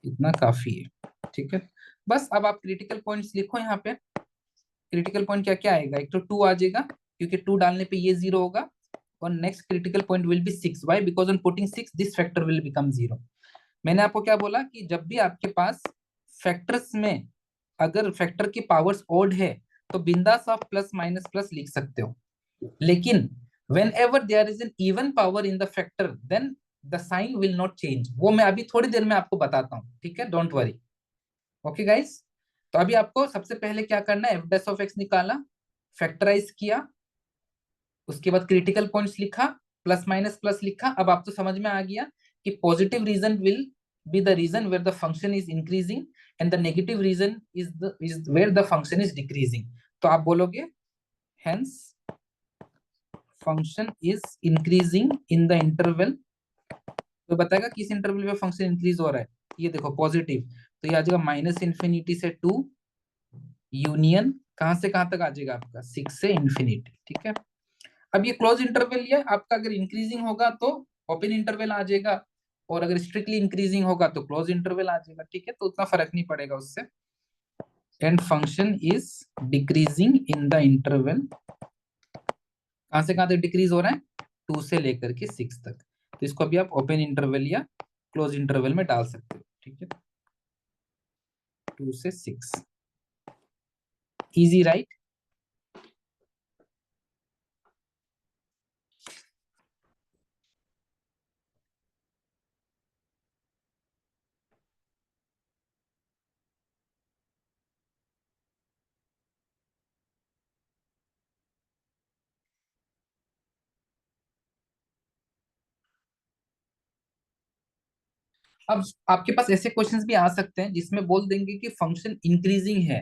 S1: इतना काफी है। ठीक है, बस अब आप क्रिटिकल पॉइंट्स लिखो यहाँ पे। क्रिटिकल पॉइंट क्या क्या आएगा, एक तो 2 आ जाएगा क्योंकि 2 डालने पे ये 0 होगा और next critical point will be 6। Why? Because on putting 6 this factor will become 0। मैंने आपको क्या बोला कि जब भी आपके पास फैक्टर्स में अगर फैक्टर की पावर्स ओड है तो बिंदास आप प्लस माइनस प्लस लिख सकते हो, लेकिन whenever there is an even power in the factor then the sign will not change। वो मैं अभी थोड़ी देर में आपको बताता हूँ, ठीक है, डोंट वरी। ओके गाइस, तो अभी आपको सबसे पहले क्या करना है, एफ डैश ऑफ एक्स निकाला, फैक्टराइज किया, उसके बाद क्रिटिकल पॉइंट्स लिखा, प्लस माइनस प्लस लिखा। अब आप तो समझ में आ गया कि positive region will be the region where the function is increasing and the negative region is where the function is decreasing. तो आप बोलोगे hence function is increasing in the interval. तो बताएगा किस इंटरवल पे फंक्शन इंक्रीज हो रहा है। ये देखो पॉजिटिव, तो ये आ जाएगा -इन्फिनिटी से 2 यूनियन कहां से कहां तक आ जाएगा आपका 6 से इंफिनिटी। ठीक है, अब ये क्लोज इंटरवल है आपका, अगर इंक्रीजिंग होगा तो ओपन इंटरवल आ जाएगा और अगर स्ट्रिक्टली इंक्रीजिंग होगा तो क्लोज इंटरवल आ जाएगा। ठीक है, तो उतना फर्क नहीं पड़ेगा उससे। And function is decreasing in the interval, कहां से कहां तक डिक्रीज हो रहा है, 2 से लेकर के 6 तक। तो इसको अभी आप ओपन इंटरवल या क्लोज इंटरवल में डाल सकते हो। ठीक है, 2 से 6, इजी राइट। अब आपके पास ऐसे क्वेश्चंस भी आ सकते हैं जिसमें बोल देंगे कि फंक्शन इंक्रीजिंग है।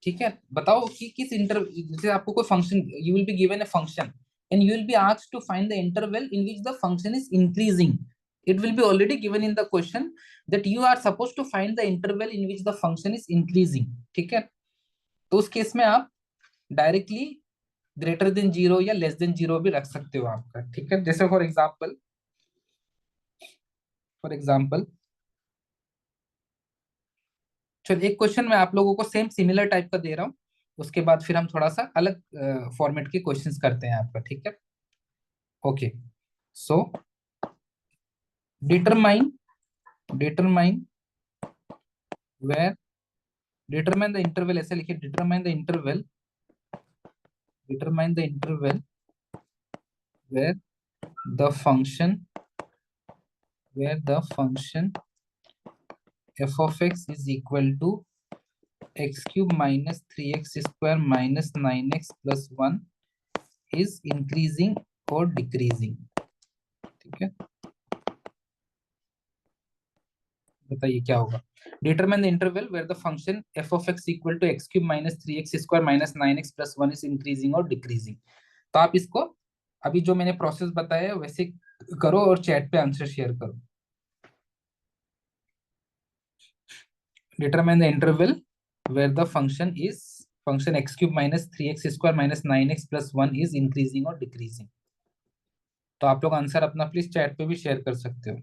S1: ठीक है, बताओ कि किस इंटर, जैसे आपको कोई function, you will be given a function and you will be asked to find the interval in which the function is increasing. it will be already given in the question that you are supposed to find the interval in which the function is increasing। ठीक है, तो उस case में आप directly greater than 0 या less than 0 भी रख सकते हो आपका। ठीक है, जैसे फॉर एग्जाम्पल चलो एक क्वेश्चन मैं आप लोगों को सेम सिमिलर टाइप का दे रहा हूँ, उसके बाद फिर हम थोड़ा सा अलग फॉर्मेट के क्वेश्चंस करते हैं आपका। ठीक है, okay, so determine determine where, determine the interval, ऐसे लिखिए, determine the interval where the function f of x is equal to x cube minus 3x square minus 9x plus 1 is increasing or decreasing। ठीक है, बताइए क्या होगा। Determine the interval where the function f of x equal to x cube minus 3x square minus 9x plus 1 is increasing और decreasing. तो आप इसको अभी जो मैंने प्रोसेस बताया है वैसे करो और चैट पे आंसर शेयर करो। Determine the interval where the function x cube minus 3x square minus 9x plus 1 is increasing or decreasing। तो आप लोग आंसर अपना प्लीज चैट पे भी शेयर कर सकते हो।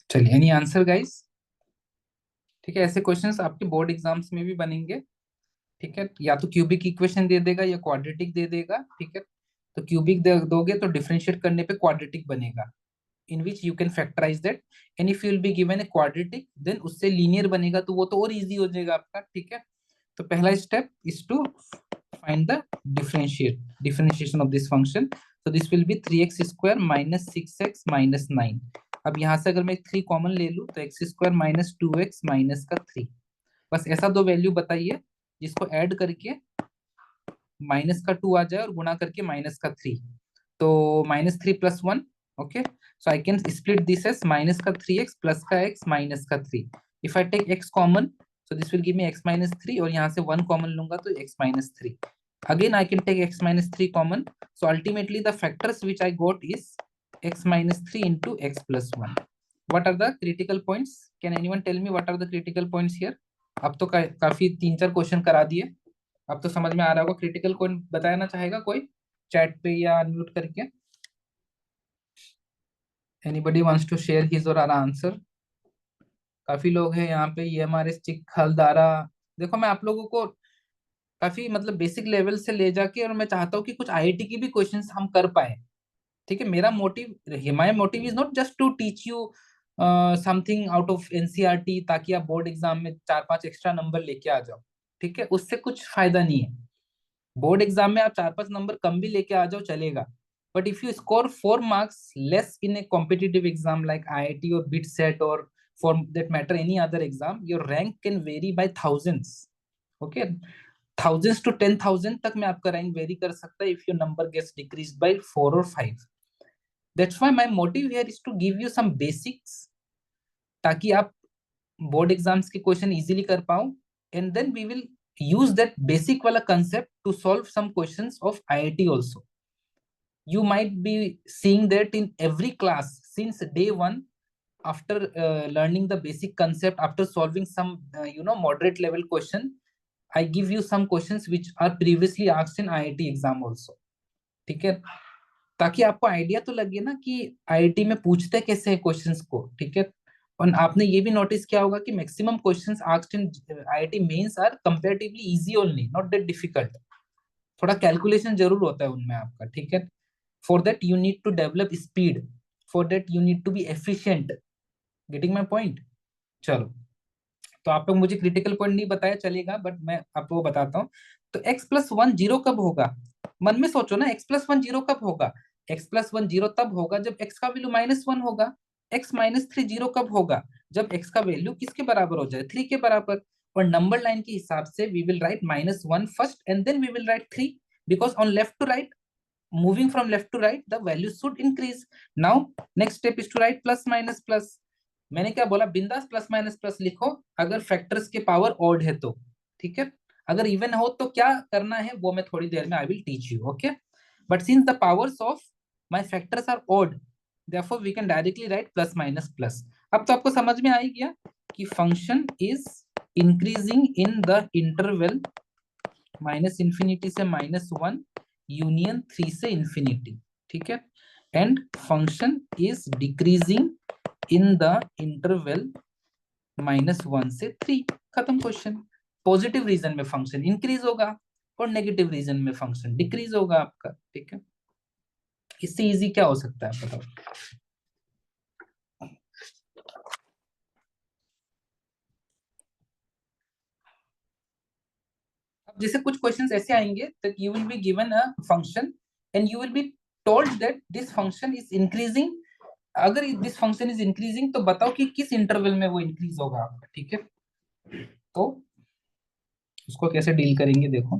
S1: चलिए, एनी आंसर गाइस। ठीक है, ऐसे क्वेश्चंस आपके बोर्ड एग्जाम्स में भी बनेंगे। ठीक है, या तो क्यूबिक इक्वेशन दे देगा या क्वाड्रेटिक दे देगा। ठीक है, तो क्यूबिक दोगे तो डिफरेंशिएट करने पे क्वाड्रेटिक बनेगा, in which you can factorize that. And if you will be given a quadratic then उससे लीनियर बनेगा, तो वो तो और इजी हो जाएगा आपका। ठीक है, तो पहला step is to find the differentiation of this function. so this will be 3x square minus 6x minus 9। अब यहाँ से अगर मैं 3 कॉमन ले लूं तो x square minus 2x minus का 3। बस ऐसा दो वैल्यू बताइए जिसको ऐड करके माइनस का 2 आ जाए और गुणा करके माइनस का 3। तो -3 + 1। Okay, so I can split this as minus का 3x प्लस का x माइनस का 3। If I take x common so this will give me x-3, और यहाँ से 1 कॉमन लूंगा तो x-3। again I can take x-3 common, so ultimately the factors which I got is x-3 into x plus 1। what are the critical points? Can anyone tell me what are the critical points here? अब तो काफी 3-4 question करा दिए, अब तो समझ में आ रहा होगा। क्रिटिकल पॉइंट बताना चाहेगा कोई चैट पे या अनम्यूट करके? Anybody wants to share his or are answer? काफी लोग हैं यहाँ पे, ये हमारे चिखल दारा। देखो मैं आप लोगों को काफी मतलब बेसिक लेवल से ले जाके, और मैं चाहता हूँ कि कुछ आईआईटी की भी क्वेश्चंस हम कर पाए। ठीक है, मेरा motive, my motive is not just to teach you something out of NCERT ताकि आप बोर्ड एग्जाम में 4-5 एक्स्ट्रा नंबर लेके आ जाओ। ठीक है, उससे कुछ फायदा नहीं है। बोर्ड एग्जाम में आप 4-5 नंबर कम भी लेके आ जाओ चलेगा, but if you score 4 marks less in a competitive exam like IIT और बिट सेट और for that matter any other exam, your rank can vary by thousands. Okay, thousands to 10,000 तक में आपका रैंक वेरी कर सकता है if your number gets decrease by 4 और 5। That's why my motive here is to give you some basics, ताकि आप board exams के क्वेश्चन इजीली कर पाओ, and then we will use that basic wala concept to solve some questions of IIT also. You might be seeing that in every class since day one, after learning the basic concept, after solving some moderate level question, I give you some questions which are previously asked in IIT exam also। ठीक है, ताकि आपको idea तो लगे ना कि IIT में पूछते कैसे हैं क्वेश्चंस को। ठीक है, और आपने ये भी नोटिस किया होगा कि maximum questions asked in IIT mains are comparatively easy only, not that difficult. थोड़ा कैलकुलेशन जरूर होता है उनमें आपका। ठीक है, for that you need to develop speed, for that you need to be efficient. Getting my point? चलो, तो आप लोग मुझे क्रिटिकल पॉइंट नहीं बताया चलेगा, बट मैं आपको बताता हूँ। तो x+1 जीरो कब होगा? मन में सोचो ना, x+1 जीरो कब होगा? x+1 जीरो तब होगा जब x का वैल्यू -1 होगा। x-3 जीरो कब होगा? जब x का वैल्यू किसके बराबर हो जाए? 3 के बराबर। और नंबर लाइन के हिसाब से we will write -1 first and then we will write 3, because on left to right, moving from left to right the value should increase। now next step is to write plus minus plus। मैंने क्या बोला? बिंदास plus minus plus लिखो अगर factors के power odd है तो। ठीक है, अगर इवन हो तो क्या करना है वो मैं थोड़ी देर में I will teach you. Okay, but since the powers of my factors are odd, therefore we can directly write plus minus plus। अब तो आपको समझ में आ ही गया कि function is increasing in the interval -∞ से -1 यूनियन 3 से इंफिनिटी। ठीक है, and function is decreasing in the interval -1 से 3। खत्म क्वेश्चन। पॉजिटिव रीजन में फंक्शन इंक्रीज होगा और नेगेटिव रीजन में फंक्शन डिक्रीज होगा आपका। ठीक है, इससे इजी क्या हो सकता है बताओ? अब जैसे कुछ क्वेश्चंस ऐसे आएंगे that you will be given a function and you will be told that this function is increasing। अगर दिस फंक्शन इज इंक्रीजिंग तो बताओ कि किस इंटरवल में वो इंक्रीज होगा आपका। ठीक है, तो उसको कैसे डील करेंगे देखो।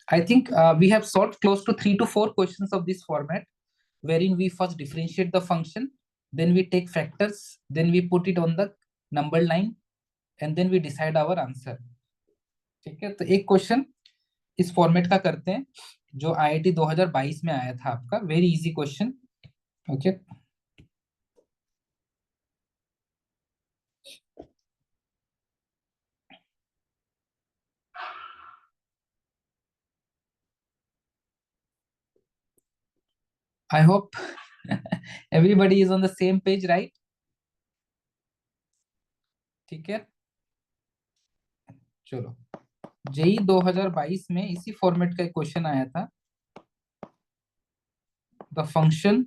S1: I think we have solved close to 3 to 4 questions of this format, wherein we first differentiate the function, then we take factors, then we put it on the number line, and then we decide our answer। ठीक है, तो एक question इस format का करते हैं जो IIT 2022 में आया था आपका, very easy question. Okay, I hope everybody is on the same page, right? ठीक है, चलो। जेई 2022 में इसी फॉर्मेट का एक क्वेश्चन आया था। The function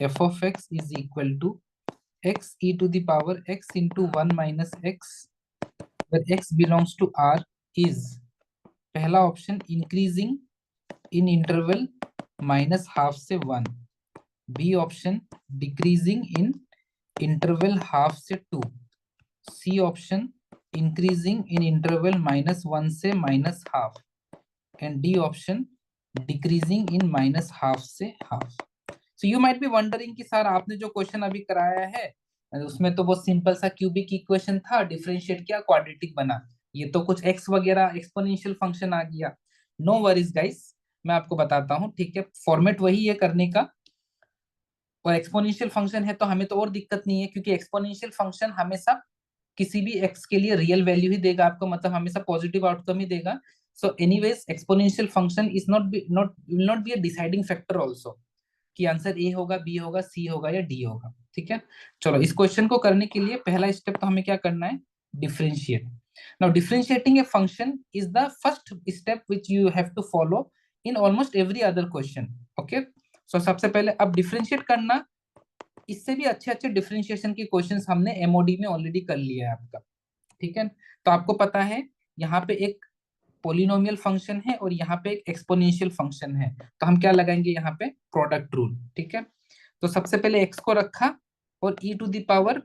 S1: f of x is equal to x e to the power x into 1 minus x, where x belongs to R, is पहला option increasing in interval minus half से 1, B option decreasing in interval half से 2, C option increasing in interval -1 से -हाफ, and D option decreasing in -हाफ से half. So you might be wondering कि sir आपने जो क्वेश्चन अभी कराया है उसमें तो बहुत सिंपल सा क्यूबिक इक्वेशन था, डिफरेंशिएट किया, क्वाड्रेटिक बना, ये तो कुछ एक्स वगैरह एक्सपोनेंशियल फंक्शन आ गया। नो वरीज गाइस, मैं आपको बताता हूँ, ठीक है? फॉर्मेट वही है करने का, और एक्सपोनेंशियल फंक्शन है तो हमें तो और दिक्कत नहीं है, क्योंकि एक्सपोनेंशियल फंक्शन हमेशा किसी भी एक्स के लिए रियल वैल्यू ही देगा आपको, मतलब हमेशा पॉजिटिव आउटकम ही देगा। So anyways exponential function is not will not be a deciding factor also, कि आंसर ए होगा, बी होगा, सी होगा या डी होगा। ठीक है, चलो इस क्वेश्चन को करने के लिए पहला स्टेप तो हमें क्या करना है, differentiate. Now differentiating a function is the first step which you have to follow in almost every other question. Okay, so सबसे पहले अब डिफरेंशिएट करना, इससे भी अच्छे अच्छे डिफरेंशिएशन के क्वेश्चंस हमने एमओडी में ऑलरेडी कर लिया है आपका। ठीक है, तो आपको पता है यहाँ पे एक पोलिनोमियल फंक्शन है और यहाँ पे एक एक्सपोनेंशियल फंक्शन है, तो हम क्या लगाएंगे यहाँ पे, प्रोडक्ट रूल। ठीक है, तो सबसे पहले एक्स को रखा, और e to the power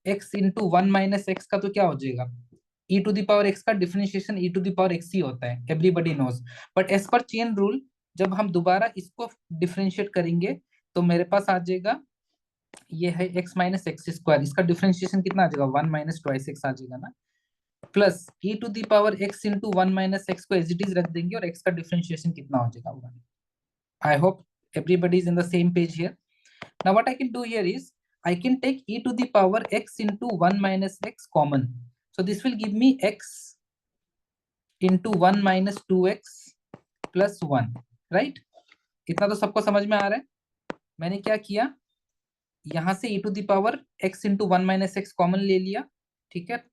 S1: x into 1 minus x का तो क्या हो जाएगा, e to the power x का differentiation e to the power x ही होता है, everybody knows. But as per chain rule जब हम दोबारा इसको डिफरेंशिएट करेंगे तो मेरे पास आ जाएगा, ये है x माइनस एक्स स्क्वायर, इसका डिफरेंशिएशन कितना आ जाएगा, 1 माइनस ट्वाइस एक्स आ जाएगा ना, plus e to the power x into 1 minus x को एज इट इज रख देंगे, और x का डिफरेंशिएशन कितना हो जाएगा, 1। I hope everybody is in the same page here. Now what I can do here is I can take e to the power x into 1 minus x common, so this will give me x into 1 minus 2x plus 1, right? इतना तो सबको समझ में आ रहा है। मैंने क्या किया, यहां से e to the power x into 1 minus x common ले लिया, ठीक है,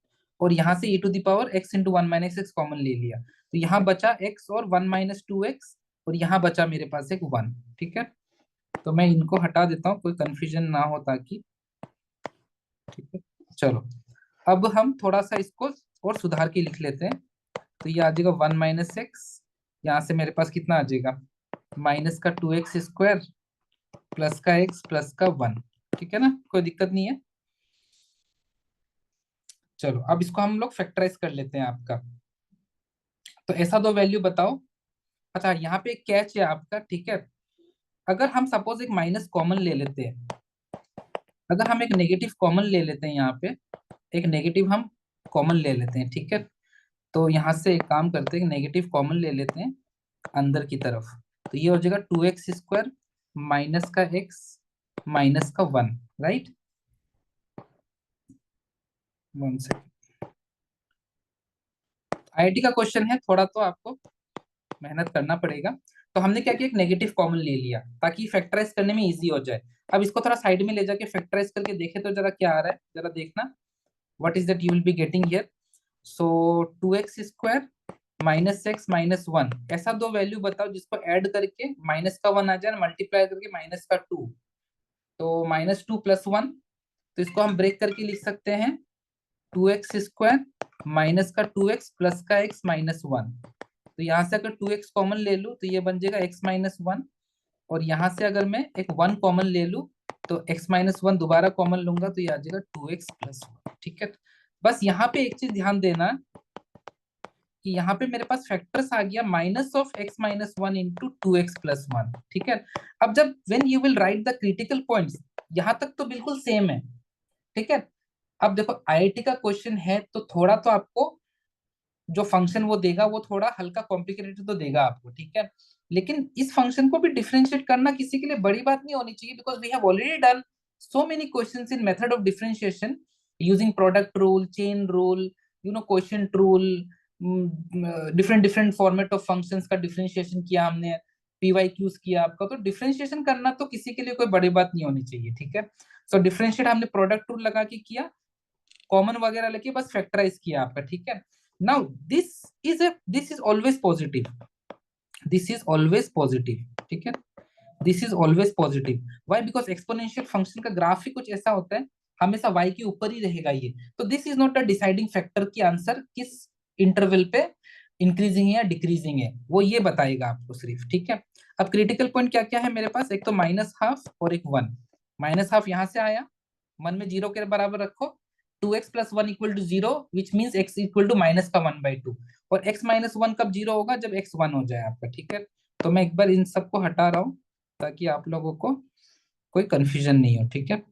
S1: और यहाँ से e to the power x into 1 minus x common ले लिया, तो यहाँ बचा x और 1 माइनस 2x, और यहाँ बचा मेरे पास एक 1। ठीक है, तो मैं इनको हटा देता हूँ, कोई कंफ्यूजन ना हो ताकि। ठीक है, चलो अब हम थोड़ा सा इसको और सुधार के लिख लेते हैं, तो ये आ जाएगा 1 माइनस एक्स, यहाँ से मेरे पास कितना आ जाएगा, माइनस का 2x स्क्वायर प्लस का x प्लस का 1। ठीक है ना, कोई दिक्कत नहीं है। चलो अब इसको हम लोग फैक्टराइज कर लेते हैं आपका, तो ऐसा दो वैल्यू बताओ। अच्छा, यहाँ पे एक कैच है आपका, ठीक है, अगर हम सपोज एक माइनस कॉमन ले लेते हैं, अगर हम एक नेगेटिव कॉमन ले लेते हैं, यहाँ पे एक नेगेटिव हम कॉमन ले लेते हैं, ठीक है, तो यहाँ से एक काम करते हैं, नेगेटिव कॉमन ले लेते हैं अंदर की तरफ, तो ये हो जाएगा 2x स्क्वायर माइनस का x माइनस का 1, राइट? 1 सेकेंड, आईआईटी का क्वेश्चन है, थोड़ा तो आपको मेहनत करना पड़ेगा। तो हमने क्या किया, एक नेगेटिव कॉमन ले लिया ताकि फैक्टराइज करने में इजी हो जाए। अब इसको थोड़ा साइड में ले जाके फैक्टराइज करके देखे तो जरा क्या आ रहा है, जरा देखना, what is that you will be getting here. So 2x square minus X minus 1, ऐसा दो वैल्यू बताओ जिसको ऐड करके माइनस का 1 आ जाए, मल्टीप्लाई करके माइनस का 2, तो -2 + 1, तो इसको हम ब्रेक करके लिख सकते हैं 2x स्क्वायर माइनस का 2x प्लस का x माइनस 1, तो यहाँ से अगर 2x कॉमन ले लूँ तो ये बन जाएगा x माइनस 1, और यहाँ से अगर मैं एक 1 कॉमन ले लूँ तो x माइनस 1 दोबारा कॉमन लूंगा तो ये आ जाएगा 2x प्लस 1। ठीक है, बस यहाँ पे एक चीज ध्यान देना कि यहाँ पे मेरे पास फैक्टर्स आ गया minus of x minus 1 into 2x plus 1। ठीक है, अब जब when you will write the critical points, यहाँ तक तो बिल्कुल सेम है। ठीक है, अब देखो आईआईटी का क्वेश्चन है तो थोड़ा तो आपको जो फंक्शन वो देगा वो थोड़ा हल्का कॉम्प्लिकेटेड तो देगा आपको, ठीक है, लेकिन इस फंक्शन को भी डिफरेंशिएट करना किसी के लिए बड़ी बात नहीं होनी चाहिए, because we have already done so many questions in method of differentiation using product rule, chain rule, you know quotient rule, different different format of functions का डिफरेंशिएशन किया हमने, PYQs किया आपका। तो डिफरेंशिएशन करना तो किसी के लिए कोई बड़ी बात नहीं होनी चाहिए, ठीक है। सो डिफरेंशिएट हमने प्रोडक्ट रूल लगा के किया, कॉमन वगैरह लेके बस फैक्टराइज किया आपका, ठीक है। Now this is always positive, this is always positive, ठीक है। This is always positive. Why? Because exponential function का ग्राफ ही कुछ ऐसा होता है, हमेशा y के ऊपर ही रहेगा ये। तो this is not a deciding factor की आंसर किस इंटरवल पे इंक्रीजिंग है या डिक्रीजिंग है, वो ये बताएगा आपको सिर्फ, ठीक है। अब क्रिटिकल पॉइंट क्या क्या है मेरे पास, एक तो -12 और एक 1। -12 यहां से आया, 1 में 0 के बराबर रखो, 2x + 1 = 0, which means x = minus का 1/2। और x - 1 कब 0 होगा? जब x 1 हो जाए आपका, ठीक है। तो मैं एक बार इन सबको हटा रहा हूं ताकि आप लोगों को कोई कंफ्यूजन नहीं हो, ठीक है।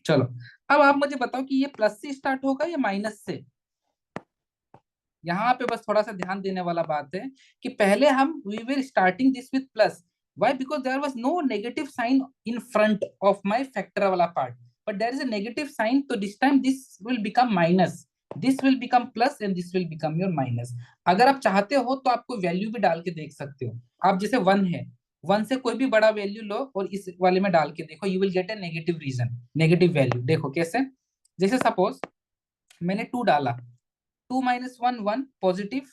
S1: चलो, अब आप मुझे बताओ कि ये प्लस से स्टार्ट होगा या माइनस से। यहाँ पे बस थोड़ा सा ध्यान देने वाला बात है कि पहले हम we were starting this with plus. Why? Because there was no negative sign in front of my factor वाला part, but there is a negative sign, तो this time this will become minus, this will become plus and this will become your minus. अगर आप चाहते हो तो आपको value भी डाल के देख सकते हो। आप जैसे 1 है, 1 से कोई भी बड़ा वैल्यू लो और इस वाले में डाल के देखो, you will get a negative reason, negative value. देखो कैसे, जैसे सपोज मैंने 2 डाला, 2 - 1 1 positive,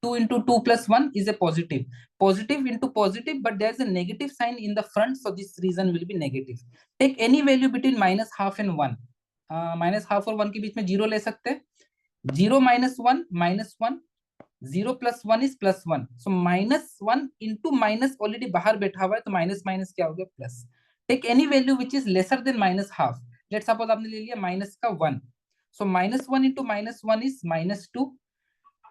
S1: 2 into 2 plus 1 is a positive, positive into positive, but there's a negative sign in the front, so this reason will be negative. Take any value between -12 and 1, -12 और 1 के बीच में 0 ले सकते हैं, 0 - 1 -1, 0 + 1 is +1, so -1 into minus already बाहर बैठा हुआ है, तो माइनस माइनस क्या हो गया? Plus. Take any value which is lesser than -12, let suppose आपने ले लिया माइनस का 1, so -1 into -1 is -2,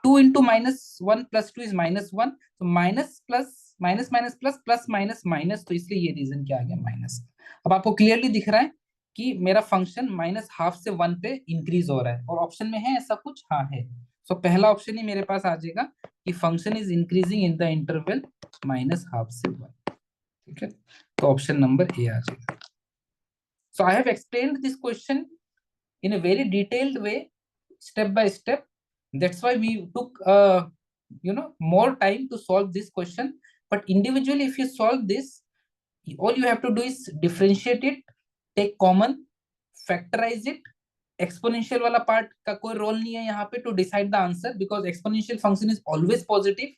S1: 2 into -1 + 2 is -1, तो minus plus minus minus plus plus minus minus, तो इसलिए ये रीजन क्या आ गया? माइनस। अब आपको क्लियरली दिख रहा है कि मेरा फंक्शन -12 से 1 पे इंक्रीज हो रहा है, और ऑप्शन में है ऐसा कुछ? हाँ है। सो पहला ऑप्शन ही मेरे पास आ जाएगा कि function is increasing in the interval -12 से 1, ठीक है। तो ऑप्शन नंबर ए आ जाएगा। So I have explained this question in a very detailed way, step by step. That's why we took more time to solve this question. But individually if you solve this, all you have to do is differentiate it, take common, factorize it. Exponential वाला part का कोई role नहीं है यहाँ पे to decide the answer, because exponential function is always positive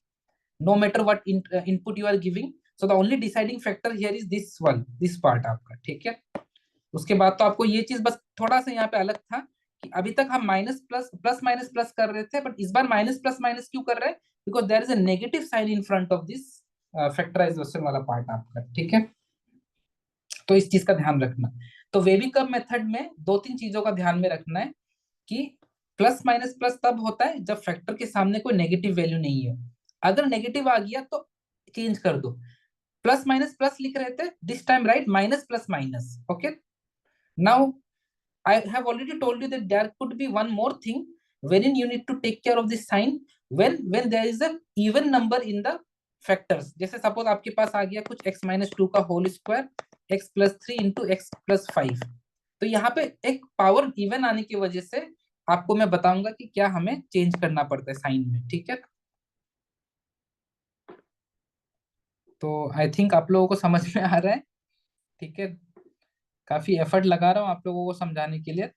S1: no matter what input you are giving. So the only deciding factor here is this one, this part आपका, ठीक है। उसके बाद तो आपको ये चीज बस थोड़ा सा यहाँ पे अलग था कि अभी तक हम minus plus plus minus plus कर रहे थे, बट इस बार माइनस प्लस माइनस क्यों कर रहे हैं? Because there is a negative sign in front of this factorization वाला पार्ट आपका, ठीक है। तो इस चीज का ध्यान रखना। तो वेविकब मेथड में 2-3 चीजों का ध्यान में रखना है कि प्लस माइनस प्लस तब होता है जब फैक्टर के सामने कोई नेगेटिव वैल्यू नहीं है। अगर नेगेटिव आ गया तो चेंज कर दो, प्लस माइनस प्लस लिख रहे थे, this time right minus plus minus, okay. Now I have already told you that there could be one more thing wherein you need to take care of this sign when there is a even number in the factors. जैसे suppose आपके पास आ गया कुछ x - 2 का whole square, x + 3 into x + 5, तो यहाँ पे एक power even आने की वजह से आपको मैं बताऊंगा कि क्या हमें चेंज करना पड़ता है साइन में, ठीक है। तो आई थिंक आप लोगों को समझ में आ रहा है, ठीक है। काफी एफर्ट लगा रहा हूँ आप लोगों को समझाने के लिए।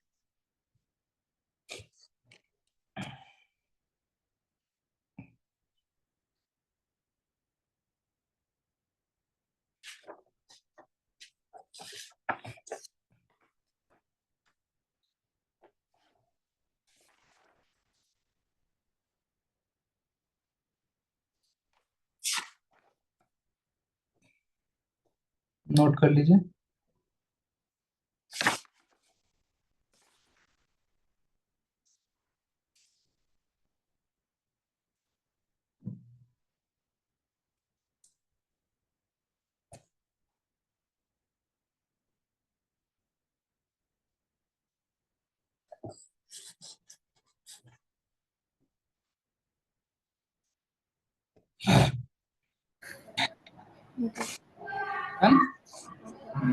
S1: नोट कर लीजिए।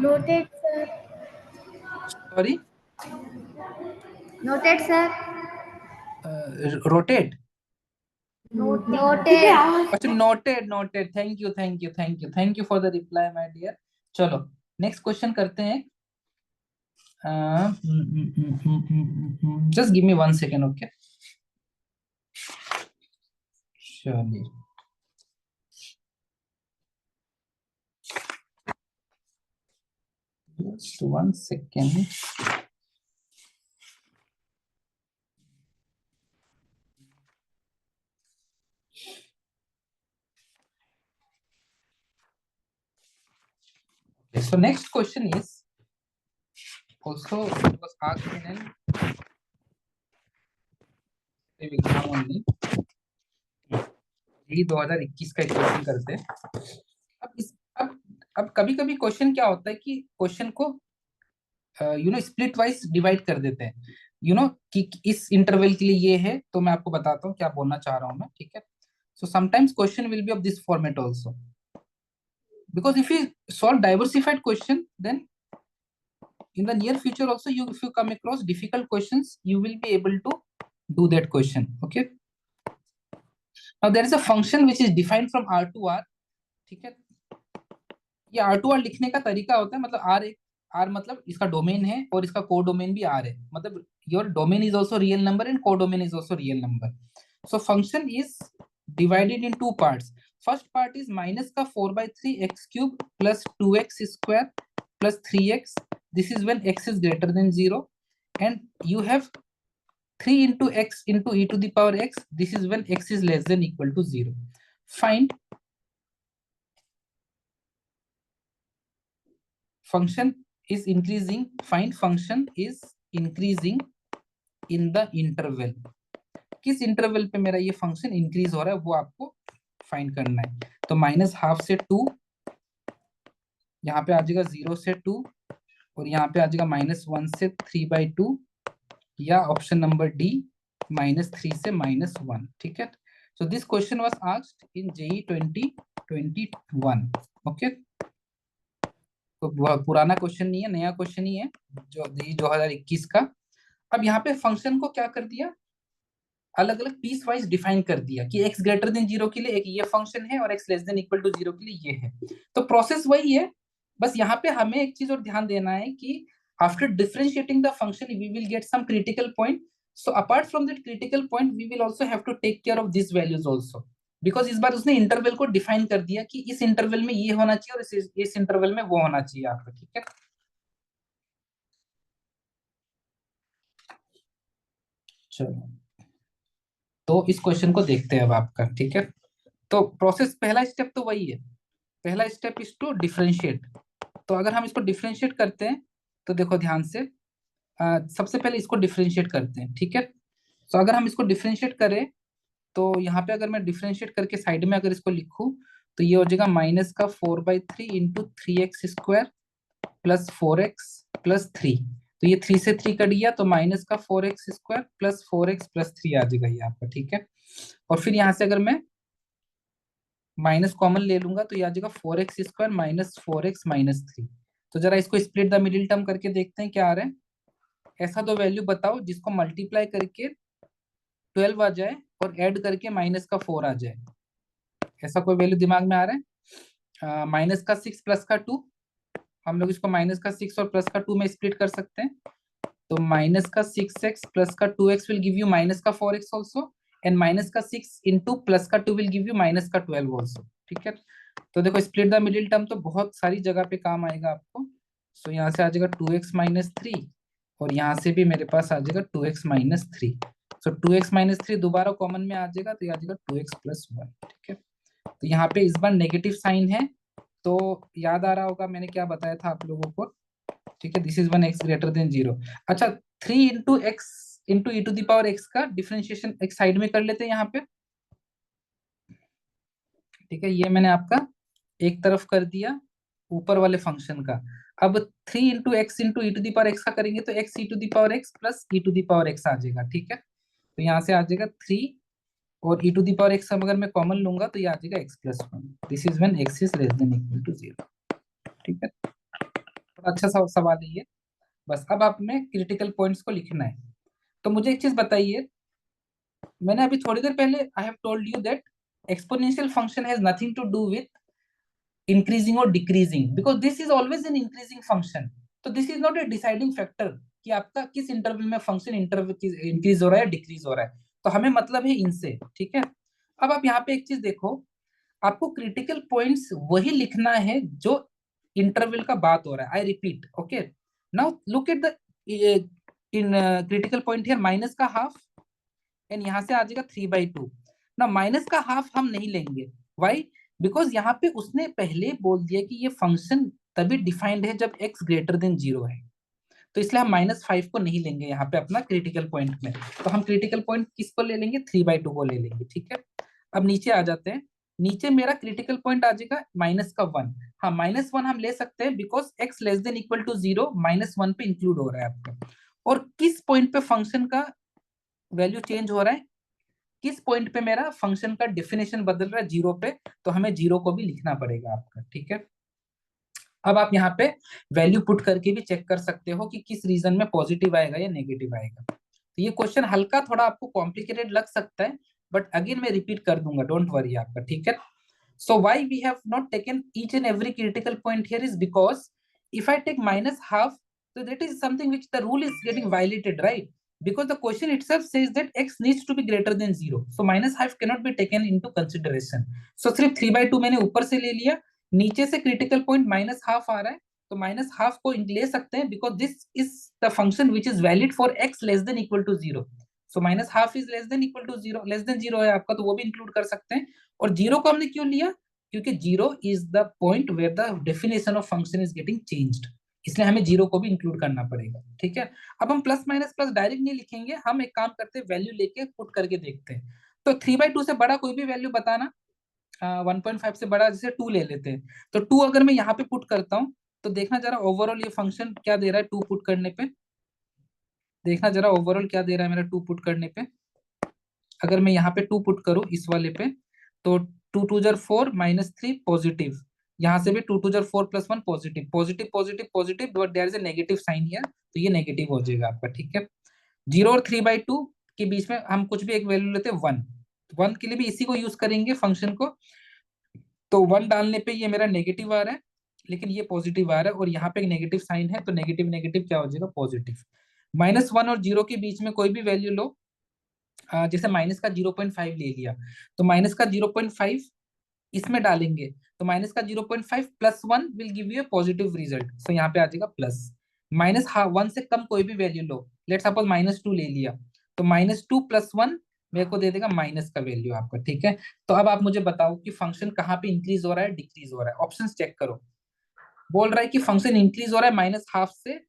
S2: Noted, sir.
S1: Sorry,
S2: Noted, sir.
S1: Rotate
S2: Noted.
S1: अच्छा, noted noted, thank you thank you thank you thank you for the reply my dear. चलो नेक्स्ट क्वेश्चन करते हैं। Just give me 1 second, okay. चलिए, just 1 second. So next question is also it was asked in an exam only। यही 2021 का question करते हैं। अब इस अब कभी कभी क्वेश्चन क्या होता है कि क्वेश्चन को स्प्लिट वाइज डिवाइड कर देते हैं, कि इस इंटरवल के लिए ये है, तो मैं आपको बताता हूँ क्या बोलना चाह रहा हूँ मैं, ठीक है। So sometimes question will be of this format also, because if you solve diversified question, then in the near future also, if you come across difficult questions, you will be able to do that question, okay। now there is a function which is defined from r to r, ठीक है। ये r to r लिखने का तरीका होता है, मतलब r मतलब इसका डोमेन है और इसका को डोमेन भी r है, मतलब your domain is also real number and codomain is also real number। so function is divided in two parts। first part is minus का 4/3 x cube plus 2x square plus 3x, this is when x is greater than 0, and you have 3 into x into e to the power x, this is when x is less than equal to 0। find function is increasing, find function is increasing in the interval। किस interval पे मेरा ये function increase हो रहा है वो आपको find करना है। तो -12 से 2, यहाँ पे आ जाएगा 0 से 2, और यहाँ पे आ जाएगा -1 से 3/2, या ऑप्शन नंबर डी -3 से -1, ठीक है। So this question was asked in JEE 2021, okay. तो पुराना क्वेश्चन नहीं है, नया क्वेश्चन ही है, जो जेई 2021 का। अब यहाँ पे फंक्शन को क्या कर दिया, अलग अलग पीस वाइज डिफाइन कर दिया कि x ग्रेटर देन 0 के लिए एक ये फंक्शन है और x less than equal to 0 के लिए ये है। तो प्रोसेस वही है, बस यहाँ पे हमें एक चीज और ध्यान देना है कि after differentiating the function we will get some critical point. So apart from that critical point we will also have to take care of this values also, because इस बार उसने इंटरवल को डिफाइन कर दिया कि इस इंटरवल में ये होना चाहिए और इस इंटरवल में वो होना चाहिए आपका, ठीक है। चलो, तो इस क्वेश्चन को देखते हैं अब आपका, ठीक है। तो प्रोसेस, पहला स्टेप तो वही है, पहला स्टेप इज टू डिफरेंशिएट। तो अगर हम इसको डिफरेंशिएट करते हैं तो देखो ध्यान से, सबसे पहले इसको डिफरेंशिएट करते हैं, ठीक है। तो अगर हम इसको डिफरेंशिएट करें तो यहाँ पे अगर मैं डिफरेंशिएट करके साइड में अगर इसको लिखूं तो ये हो जाएगा -4/3 इंटू 3x² प्लस 4x+3। तो ये 3 से 3 कट गया, तो -4x² प्लस 4x+3 आ जाएगा ये आपका, ठीक है। और फिर यहाँ से अगर मैं माइनस कॉमन ले लूंगा तो ये आ जाएगा 4x² -4x-3। तो जरा इसको स्प्लिट द मिडिल टर्म करके देखते हैं क्या आ रहा है। ऐसा तो वैल्यू बताओ जिसको मल्टीप्लाई करके 12 आ जाए और ऐड करके -4 आ जाए। ऐसा कोई वैल्यू दिमाग में आ रहा है? -6 प्लस का 2, हम लोग इसको -6 और +2 में स्प्लिट कर सकते हैं। तो -6x प्लस का 2x will give you -4x also, and -6 into +2 will give you -12 also, ठीक है। तो देखो स्प्लिट द मिडिल टर्म तो बहुत सारी जगह पे काम आएगा आपको। सो यहाँ से आ जाएगा 2x-3, और यहाँ से भी मेरे पास आ जाएगा 2x-3। सो 2x-3 दोबारा कॉमन में आ जाएगा, तो ये आ जाएगा 2x+1, ठीक है। तो यहाँ पे इस बार नेगेटिव साइन है, तो याद आ रहा होगा मैंने क्या बताया था आप लोगों को, ठीक है। This is one x greater than 0। अच्छा, 3 into x into e to the power x का डिफरेंशिएशन एक साइड में कर लेते हैं यहाँ पे, ठीक है। ये मैंने आपका एक तरफ कर दिया ऊपर वाले फंक्शन का। अब 3 into x into e to the power x का करेंगे तो x e to the power x plus e to the power x आ जाएगा, ठीक है। तो यहाँ से आ जाएगा 3, और e to the power x अगर मैं कॉमन लूंगा तो ये आ जाएगा x+1। This is when x is less than equal to 0, ठीक है। थोड़ा अच्छा सा सवाल है ये। बस अब आप में क्रिटिकल पॉइंट्स को लिखना है। तो मुझे एक चीज बताइए, मैंने अभी थोड़ी देर पहले I have told you that exponential function has nothing to do with increasing और decreasing, because this is always an increasing function. तो this is not a deciding factor कि आपका किस इंटरवल में फंक्शन इंक्रीज हो रहा है डिक्रीज हो रहा है। तो हमें मतलब है इनसे, ठीक है। अब आप यहाँ पे एक चीज देखो, आपको क्रिटिकल पॉइंट्स वही लिखना है जो इंटरवल का बात हो रहा है। I repeat, okay. Now look at the in critical point here, minus का हाफ एंड यहाँ से आ जाएगा 3/2। ना माइनस का हाफ हम नहीं लेंगे, वाई? बिकॉज यहाँ पे उसने पहले बोल दिया कि ये फंक्शन तभी डिफाइंड है जब x ग्रेटर देन 0 है, तो इसलिए हम -5 को नहीं लेंगे यहाँ पे अपना क्रिटिकल पॉइंट में। तो हम क्रिटिकल पॉइंट किसको ले लेंगे? 3/2 को ले लेंगे, ठीक है। अब नीचे आ जाते हैं, नीचे मेरा क्रिटिकल पॉइंट आ जाएगा -1। हाँ, -1 हम ले सकते हैं because x less than equal to 0 -1 पे इंक्लूड हो रहा है आपका। और किस पॉइंट पे फंक्शन का वैल्यू चेंज हो रहा है, किस पॉइंट पे मेरा फंक्शन का डेफिनेशन बदल रहा है? 0 पे, तो हमें 0 को भी लिखना पड़ेगा आपका, ठीक है। अब आप यहाँ पे वैल्यू पुट करके भी चेक कर सकते हो कि किस रीजन में पॉजिटिव आएगा या नेगेटिव आएगा। तो ये क्वेश्चन हल्का थोड़ा आपको कॉम्प्लिकेटेड लग सकता है, बट अगेन मैं रिपीट कर दूंगा, डोंट वरी आपका, ठीक है। So why we have not taken each and every critical point here is because if I take -1/2, so that is something which the rule is getting violated, right? Because the question itself says that x needs to be greater than 0. So -1/2 cannot be taken into consideration. So सिर्फ 3/2 मैंने ऊपर से ले लिया, नीचे से critical point -1/2 आ रहा है, तो -1/2 को ले सकते हैं because this is the function which is valid for x less than equal to 0. So -1/2 is less than equal to 0, less than 0 है आपका, तो वो भी इंक्लूड कर सकते हैं। और 0 को हमने क्यों लिया? क्योंकि 0 is the point where the definition of function is getting changed, इसलिए हमें 0 को भी इंक्लूड करना पड़ेगा, ठीक है। अब हम प्लस माइनस प्लस डायरेक्ट नहीं लिखेंगे, हम एक काम करते हैं, वैल्यू लेके पुट करके देखते हैं। तो 3/2 से बड़ा कोई भी वैल्यू बताना। 1.5 से बड़ा जैसे 2 ले लेते हैं, तो 2 अगर मैं यहाँ पे पुट करता हूँ, तो देखना जरा ओवरऑल ये फंक्शन क्या दे रहा है 2 पुट करने पे। देखना जरा ओवरऑल क्या दे रहा है मेरा 2 पुट करने पे। अगर मैं यहाँ पे 2 पुट करूँ इस वाले पे, तो 2 2 4 -3 पॉजिटिव, यहाँ से भी 2 2 4 +1 positive, positive positive positive, but there is a negative sign here, तो ये नेगेटिव हो जाएगा आपका, ठीक है। 0 और 3/2 के बीच में हम कुछ भी एक वैल्यू लेते हैं 1, 1 के लिए भी इसी को यूज करेंगे फंक्शन को। तो 1 डालने पे ये मेरा नेगेटिव आ रहा है, लेकिन ये पॉजिटिव आ रहा है, और यहाँ पे एक नेगेटिव साइन है, तो नेगेटिव नेगेटिव क्या हो जाएगा? पॉजिटिव। -1 और 0 के बीच में कोई भी वैल्यू लो, जैसे माइनस का 0.5 ले लिया, तो माइनस का 0.5 इसमें डालेंगे, तो माइनस का 0.5 +1 will give you a positive result, so यहाँ पे आ जाएगा प्लस। -1 से कम कोई भी वैल्यू लो, लेट सपोज -2 ले लिया, तो -2 +1 मेरे को दे देगा माइनस का वैल्यू आपका, ठीक है। तो अब आप मुझे बताओ कि फंक्शन कहाँ पे इंक्रीज हो रहा है डिक्रीज हो रहा है? ऑप्शंस चेक करो। बोल रहा है कि फंक्शन इंक्रीज हो रहा है -1/2 से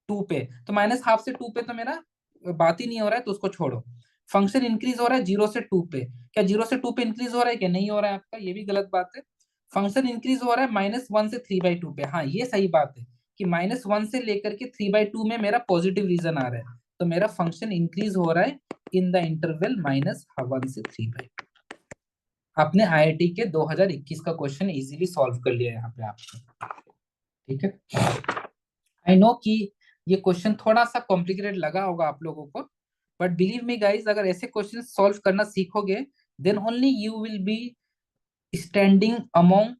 S1: 2 पे, तो -1/2 से 2 पे तो मेरा बात ही नहीं हो रहा है, तो उसको छोड़ो। फंक्शन इंक्रीज हो रहा है 0 से 2 पे, क्या 0 से 2 पे इंक्रीज हो रहा है? क्या नहीं हो रहा है आपका? ये भी गलत बात है। फंक्शन इंक्रीज हो रहा है -1 से 3/2 पे, हाँ ये सही बात है कि -1 से लेकर के 3/2 में मेरा पॉजिटिव रीजन आ रहा है, तो मेरा फंक्शन इंक्रीज हो रहा है इन द इंटरवल -1 से 3/2। आपने आईआईटी के 2021 का क्वेश्चन इजीली सॉल्व कर लिया यहाँ पे आपका, ठीक है। आई नो कि ये क्वेश्चन थोड़ा सा कॉम्प्लिकेटेड लगा होगा आप लोगों को, बट बिलीव मी गाइस, अगर ऐसे क्वेश्चन सॉल्व करना सीखोगे, then only you will be standing among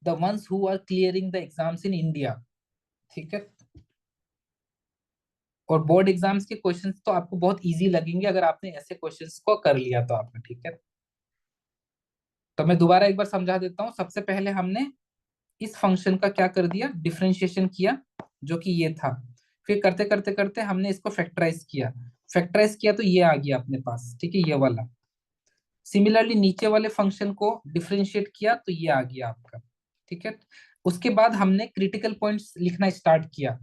S1: the ones who are clearing the exams in India, ठीक है। और बोर्ड एग्जाम्स के क्वेश्चंस तो आपको बहुत इजी लगेंगे अगर आपने ऐसे क्वेश्चंस को कर लिया तो आपका, ठीक है। तो मैं दोबारा एक बार समझा देता हूँ। सबसे पहले हमने इस फंक्शन का क्या कर दिया? डिफरेंशिएशन किया, जो कि ये था। फिर करते करते करते हमने इसको फैक्टराइज किया, फैक्टराइज किया तो ये आ गया अपने पास, ठीक है, ये वाला। सिमिलरली नीचे वाले फंक्शन को डिफरेंशिएट किया तो ये आ गया आपका, ठीक है। उसके बाद हमने क्रिटिकल पॉइंट्स लिखना स्टार्ट किया।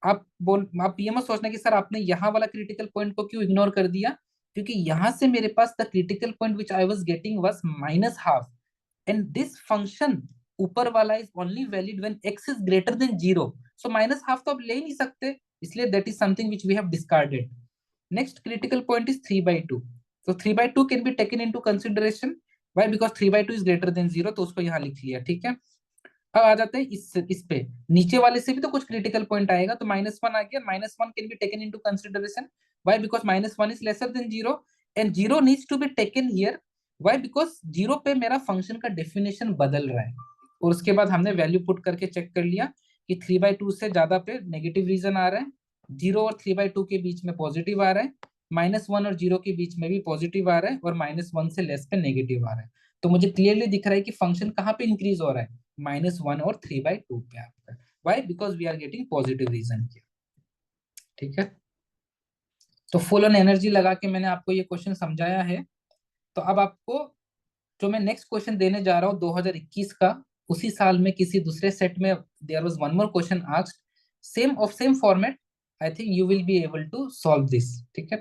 S1: आप ये मत सोचना कि सर आपने यहाँ वाला क्रिटिकल पॉइंट को क्यों इग्नोर कर दिया, क्योंकि यहां से मेरे पास the critical point which I was getting was -1/2, and this function ऊपर वाला is only valid when x is greater than 0, सो -1/2 तो आप ले ही नहीं सकते, इसलिए that is something which we have discarded. Next critical point is 3/2, so 3/2 can be taken into consideration, why? Because 3/2 is greater than 0, तो उसको यहाँ लिख लिया, ठीक है। अब आ जाते हैं इस पे, नीचे वाले से भी तो कुछ क्रिटिकल पॉइंट आएगा, तो -1 आ गया, -1 can be taken into consideration, why? Because -1 is lesser than 0, and zero needs to be taken here, why, because zero पे मेरा फंक्शन का डेफिनेशन बदल रहा है। और उसके बाद हमने वैल्यू पुट करके चेक कर लिया कि 3/2 से ज्यादा पे नेगेटिव रीजन आ रहा है, 0 और 3/2 के बीच में पॉजिटिव आ रहा है, -1 और 0 के बीच में भी पॉजिटिव आ रहा है, और -1 से लेस पे नेगेटिव आ रहा है। तो मुझे क्लियरली दिख रहा है कि फंक्शन कहाँ पे इंक्रीज हो रहा है, -1 और 3/2 पे आपका। Why, because we are getting positive region किया। ठीक है, तो फुल ऑन एनर्जी लगा के मैंने आपको ये क्वेश्चन समझाया है। तो अब आपको जो मैं नेक्स्ट क्वेश्चन देने जा रहा हूँ 2021 का, उसी साल में किसी दूसरे सेट में there was one more question asked, same of same format. I think you will be able to solve this. ठीक है,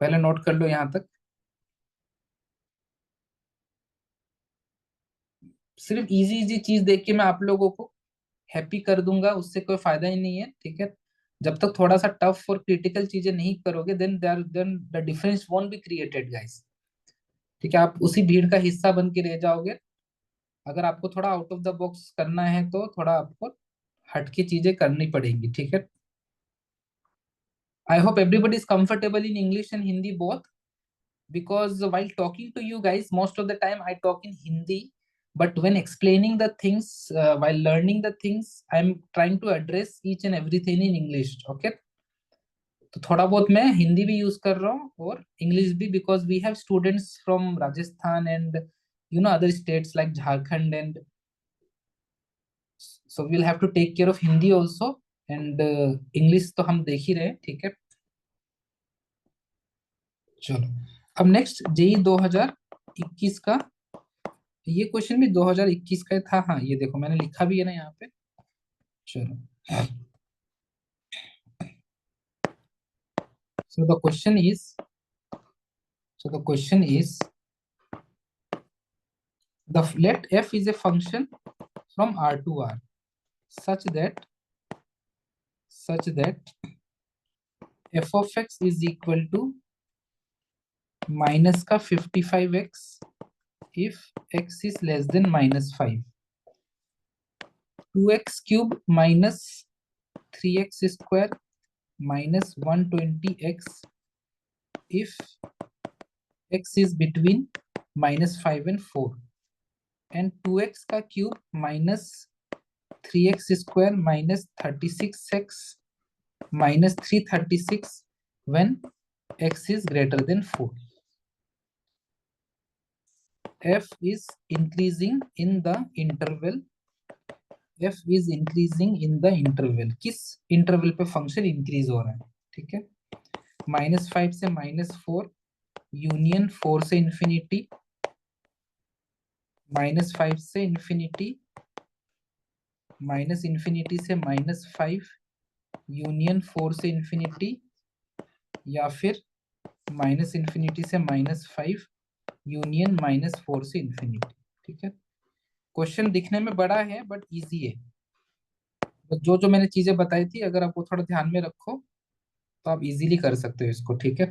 S1: पहले नोट कर लो यहां तक। सिर्फ इजी इजी चीज देख के मैं आप लोगों को हैप्पी कर दूंगा, उससे कोई फायदा ही नहीं है। ठीक है, जब तक थोड़ा सा टफ और क्रिटिकल चीजें नहीं करोगे, then the difference won't be created guys. ठीक है, आप उसी भीड़ का हिस्सा बन के रह जाओगे। अगर आपको थोड़ा आउट ऑफ द बॉक्स करना है तो थोड़ा आपको हटके चीजें करनी पड़ेंगी। ठीक है, I hope everybody is comfortable in English and Hindi both, because while talking to you guys most of the time I talk in Hindi, but when explaining the things, while learning the things, I'm trying to address each and everything in English. Okay, तो थोड़ा बहुत मैं हिंदी भी use कर रहा हूँ और English भी, because we have students from Rajasthan and other states like Jharkhand and, so we'll have to take care of Hindi also and English तो हम देख ही रहे हैं। ठीक है, चलो अब नेक्स्ट जेई 2021 का, ये क्वेश्चन भी 2021 का था। हाँ ये देखो मैंने लिखा भी है ना यहाँ पे। चलो, so the question is so the question is the let f is a function from R to R such that f of x is equal to minus का 55x if x is less than -5, 2x cube minus 3x square minus 120x if x is between -5 and 4, and 2x का cube minus 3x square minus 36x minus 336 when x is greater than 4. f is increasing in the interval, f is increasing in the interval, किस interval पे function increase हो रहा है। ठीक है, -5 से -4, union 4 से इंफिनिटी, -5 से इंफिनिटी, -इंफिनिटी से -5, यूनियन 4 से इंफिनिटी, या फिर -इंफिनिटी से -5, यूनियन -4 से इंफिनिटी। ठीक है, क्वेश्चन दिखने में बड़ा है बट इजी है। तो जो जो मैंने चीजें बताई थी अगर आप वो थोड़ा ध्यान में रखो तो आप इजीली कर सकते हो इसको। ठीक है,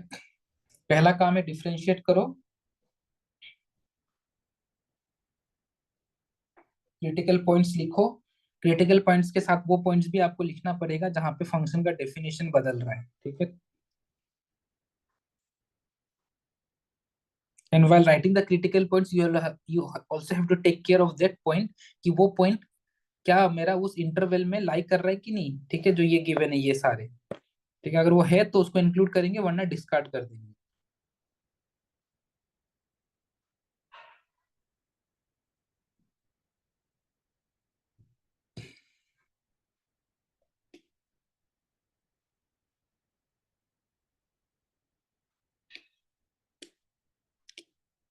S1: पहला काम है डिफरेंशिएट करो, क्रिटिकल पॉइंट्स लिखो। क्रिटिकल पॉइंट्स के साथ वो पॉइंट्स भी आपको लिखना पड़ेगा जहां पे फंक्शन का डेफिनेशन बदल रहा है। ठीक है, and while writing the critical points you also have to take care of that point कि वो पॉइंट क्या मेरा उस इंटरवल में लाई कर रहा है कि नहीं। ठीक है, जो ये गिवन है ये सारे, ठीक है, अगर वो है तो उसको इंक्लूड करेंगे वरना डिस्कार्ड कर देंगे।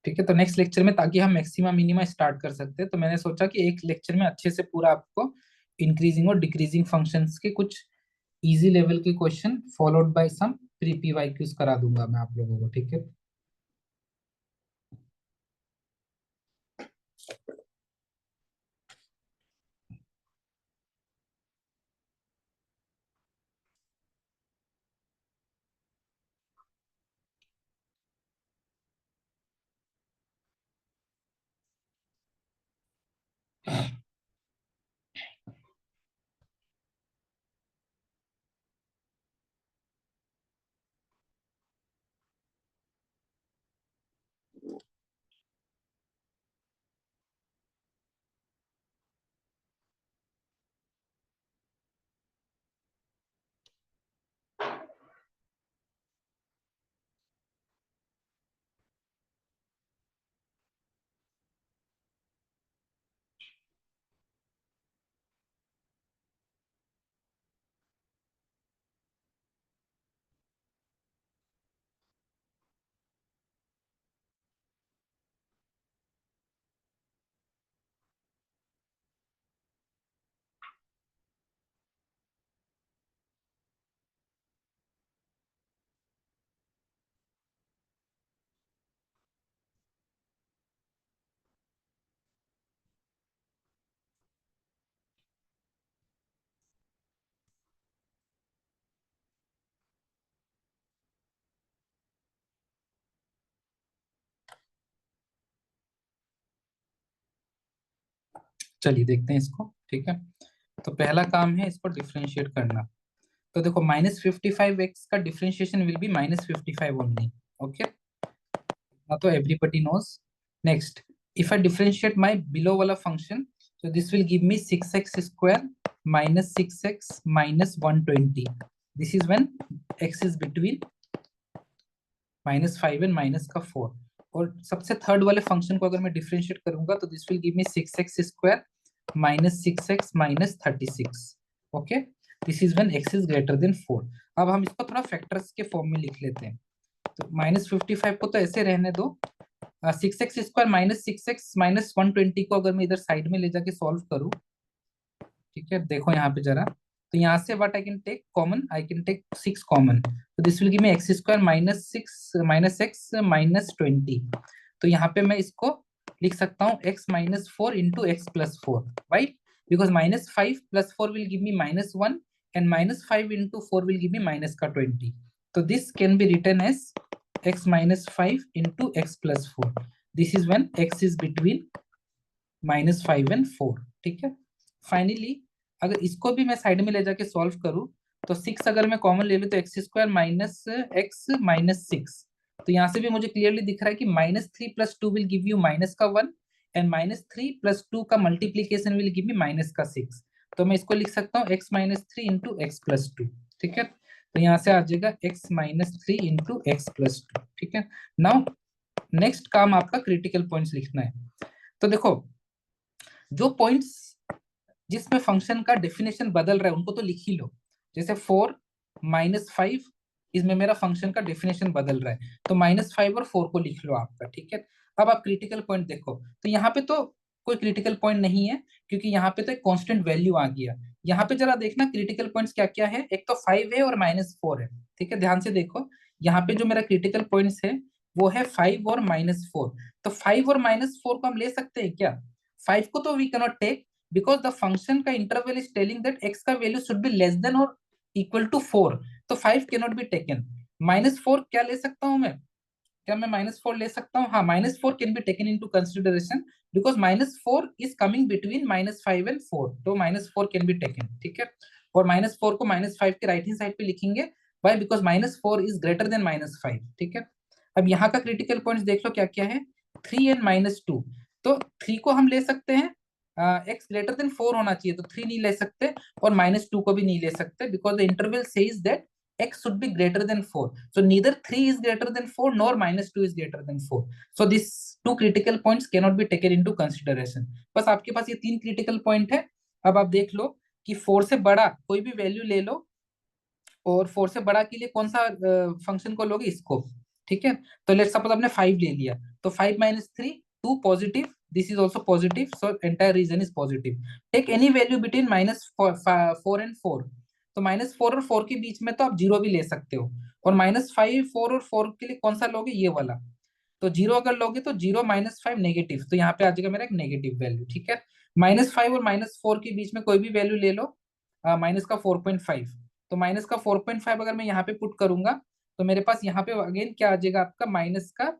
S1: ठीक है, तो नेक्स्ट लेक्चर में ताकि हम मैक्सिमा मिनिमा स्टार्ट कर सकते हैं तो मैंने सोचा कि एक लेक्चर में अच्छे से पूरा आपको इंक्रीजिंग और डिक्रीजिंग फंक्शंस के कुछ इजी लेवल के question followed by some pre PYQs करा दूंगा मैं आप लोगों को। ठीक है, चलिए देखते हैं इसको, ठीक है। तो पहला काम है इसको डिफरेंशिएट करना। तो देखो -55x का differentiation will be -55 only, okay. ना तो everybody knows. Next, if I differentiate my below वाला function, so this will give me 6x square minus 6x minus 120. This is when x is between -5 and minus का 4। और सबसे third वाले function को अगर मैं डिफरेंशिएट करूंगा तो this will give me 6x square minus 6x minus 36, okay. This is when x is greater then 4। अब हम इसको थोड़ा फैक्टर्स के फॉर्म में लिख लेते हैं। तो -55 को तो ऐसे रहने दो। 6x square minus 6x minus 120 को अगर मैं इधर साइड में ले जाके सॉल्व करूं, ठीक है, देखो यहाँ पे जरा। तो यहाँ से what I can take common, I can take 6 common. तो this will give me X square minus 6 minus X minus 20। तो यहाँ पे मैं इसको लिख सकता हूँ x minus 4 into x plus 4, right. Because -5 plus 4 will give me -1 and -5 into 4 will give me minus का 20। तो this can be written as x minus 5 into x plus 4। This is when x is between -5 and 4, ठीक है। Finally अगर इसको भी मैं side में ले जाके सॉल्व करूं तो 6 अगर मैं कॉमन ले लूं तो x square minus X minus 6। तो यहाँ से भी मुझे क्लियरली दिख रहा है कि -3 plus 2 will give you minus का 1 एंड -3 प्लस 2 का multiplication will give me minus का 6। तो मैं इसको लिख सकता हूँ x minus 3 into x plus 2, ठीक है। तो यहाँ से आ जाएगा x minus 3 into x plus 2, ठीक है। नाउ नेक्स्ट काम आपका क्रिटिकल पॉइंट्स लिखना है। तो देखो जो पॉइंट्स जिसमें फंक्शन का डेफिनेशन बदल रहा है उनको तो लिख ही लो। जैसे 4 -5 इसमें मेरा फंक्शन का डेफिनेशन बदल रहा है, तो -5 और 4 को लिख लो आपका, ठीक है। अब आप क्रिटिकल पॉइंट देखो, तो यहाँ पे तो कोई क्रिटिकल पॉइंट नहीं है क्योंकि यहाँ पे तो एक कांस्टेंट वैल्यू आ गया। यहाँ पे जरा देखना क्रिटिकल पॉइंट्स क्या क्या है। एक तो 5 है और -4 है, ठीक है। ध्यान से देखो, यहाँ पे जो मेरा क्रिटिकल पॉइंट्स है वो है 5 और -4। तो 5 और -4 को हम ले सकते हैं क्या? 5 को तो we cannot take because the function का interval is telling that x का value should be less than और इक्वल टू 4। तो 5 कैन नॉट बी टेकन। -4 क्या ले सकता हूं मैं? क्या मैं -4 ले सकता हूँ? हाँ, -4 can be taken into consideration because -4 is coming between -5 and 4। तो -4 कैन बी टेकन, ठीक है। और -4 को -5 के राइट हैंड साइड पे लिखेंगे। Why? Because -4 is greater than -5, ठीक है। अब यहाँ का क्रिटिकल पॉइंट्स देख लो क्या क्या है। 3 एंड -2। तो 3 को हम ले सकते हैं, एक्स ग्रेटर देन 4 होना चाहिए, तो 3 नहीं ले सकते। और -2 को भी नहीं ले सकते because the interval says that x should be greater than 4. So neither 3 is greater than 4 nor -2 is greater than 4. So these two critical points cannot be taken into consideration. बस आपके पास ये 3 critical point है। अब आप देख लो कि 4 से बड़ा कोई भी वैल्यू ले लो, और 4 से बड़ा के लिए कौन सा फंक्शन को लोगे? इसको, ठीक है। तो लेट्स सपोज आपने 5 ले लिया, तो 5 minus 3 2 positive, this is also positive, so entire region is positive. Take any value between -4 and 4। तो -4 और 4 के बीच में तो आप 0 भी ले सकते हो। और -5 4 और 4 के लिए कौन सा लोगे? ये वाला। तो 0 अगर लोगे तो 0 -5 नेगेटिव, तो यहाँ पे आ जाएगा मेरा एक नेगेटिव वैल्यू, ठीक है। -5 और -4 के बीच में कोई भी वैल्यू ले लो, माइनस का 4.5। तो माइनस का 4.5 अगर मैं यहाँ पे पुट करूंगा तो मेरे पास यहाँ पे अगेन क्या आ जाएगा आपका? माइनस का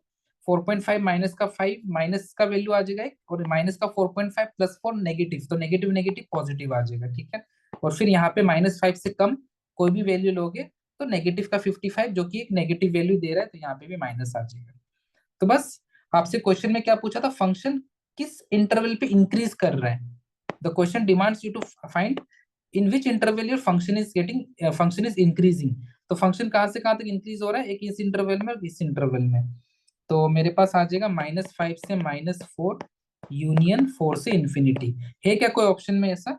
S1: 4.5 माइनस का 5, माइनस का वैल्यू आ जाएगा एक, और माइनस का 4.5 प्लस 4 नेगेटिव, तो नेगेटिव नेगेटिव पॉजिटिव आ जाएगा, ठीक है। और फिर यहाँ पे -5 से कम कोई भी वैल्यू लोगे तो नेगेटिव का 55 जो कि एक नेगेटिव वैल्यू दे रहा है, तो यहाँ पे भी माइनस आ जाएगा। तो बस आपसे क्वेश्चन में क्या पूछा था? फंक्शन किस इंटरवल पे इंक्रीज कर रहा है। The question demands you to find in which interval your function is increasing. तो फंक्शन कहाँ से कहाँ तक इंक्रीज हो रहा है? एक इस इंटरवल में और इस इंटरवल में। तो मेरे पास आ जाएगा -5 से -4 यूनियन 4 से इंफिनिटी। है क्या कोई ऑप्शन में ऐसा?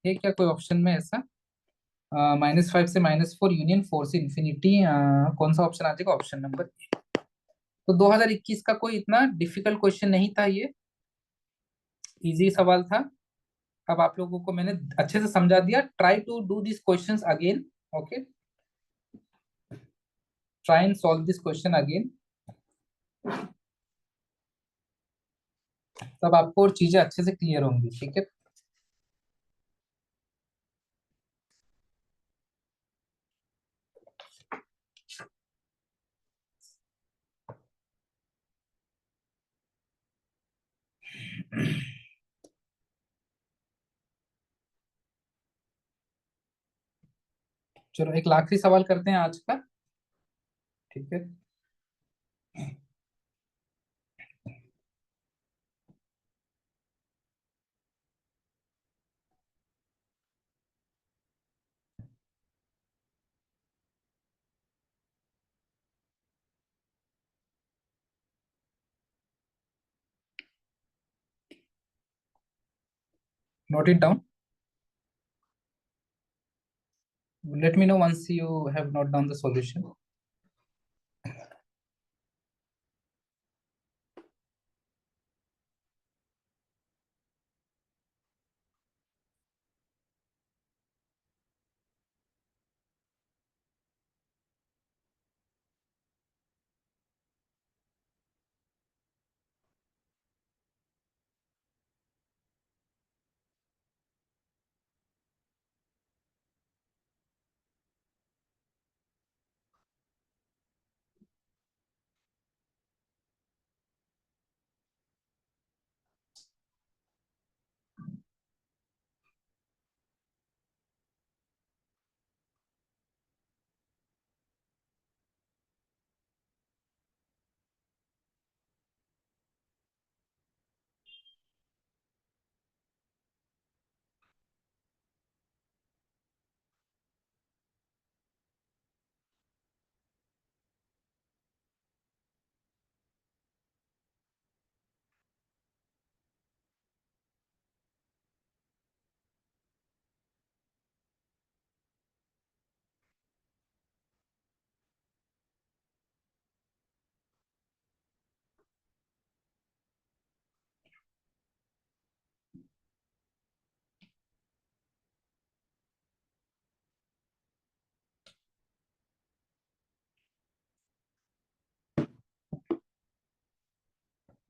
S1: है क्या कोई ऑप्शन में ऐसा? -5 से -4 यूनियन 4 से इंफिनिटी, कौन सा ऑप्शन आ जाएगा? Option number. तो 2021 का कोई इतना डिफिकल्ट क्वेश्चन नहीं था, ये इजी सवाल था। अब आप लोगों को मैंने अच्छे से समझा दिया। Try to do this questions again, okay. Try and solve this question again, तब आपको और चीजें अच्छे से क्लियर होंगी, ठीक है। चलो एक आखिरी सवाल करते हैं आज का, ठीक है। Note it down. Let me know once you have noted down the solution.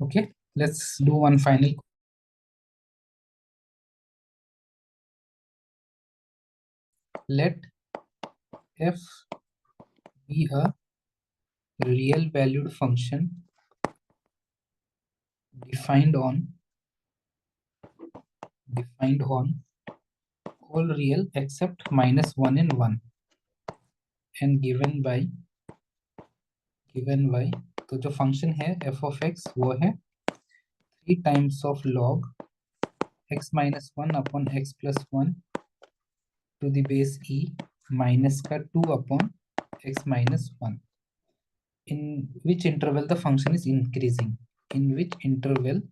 S1: Okay, let's do one final. Let f be a real valued function defined on all real except -1 and 1 and given by तो जो function है f of x वो है 3 times of log x minus 1 upon x plus 1 to the base e minus का 2 upon x minus 1, in which interval the function is increasing, in which interval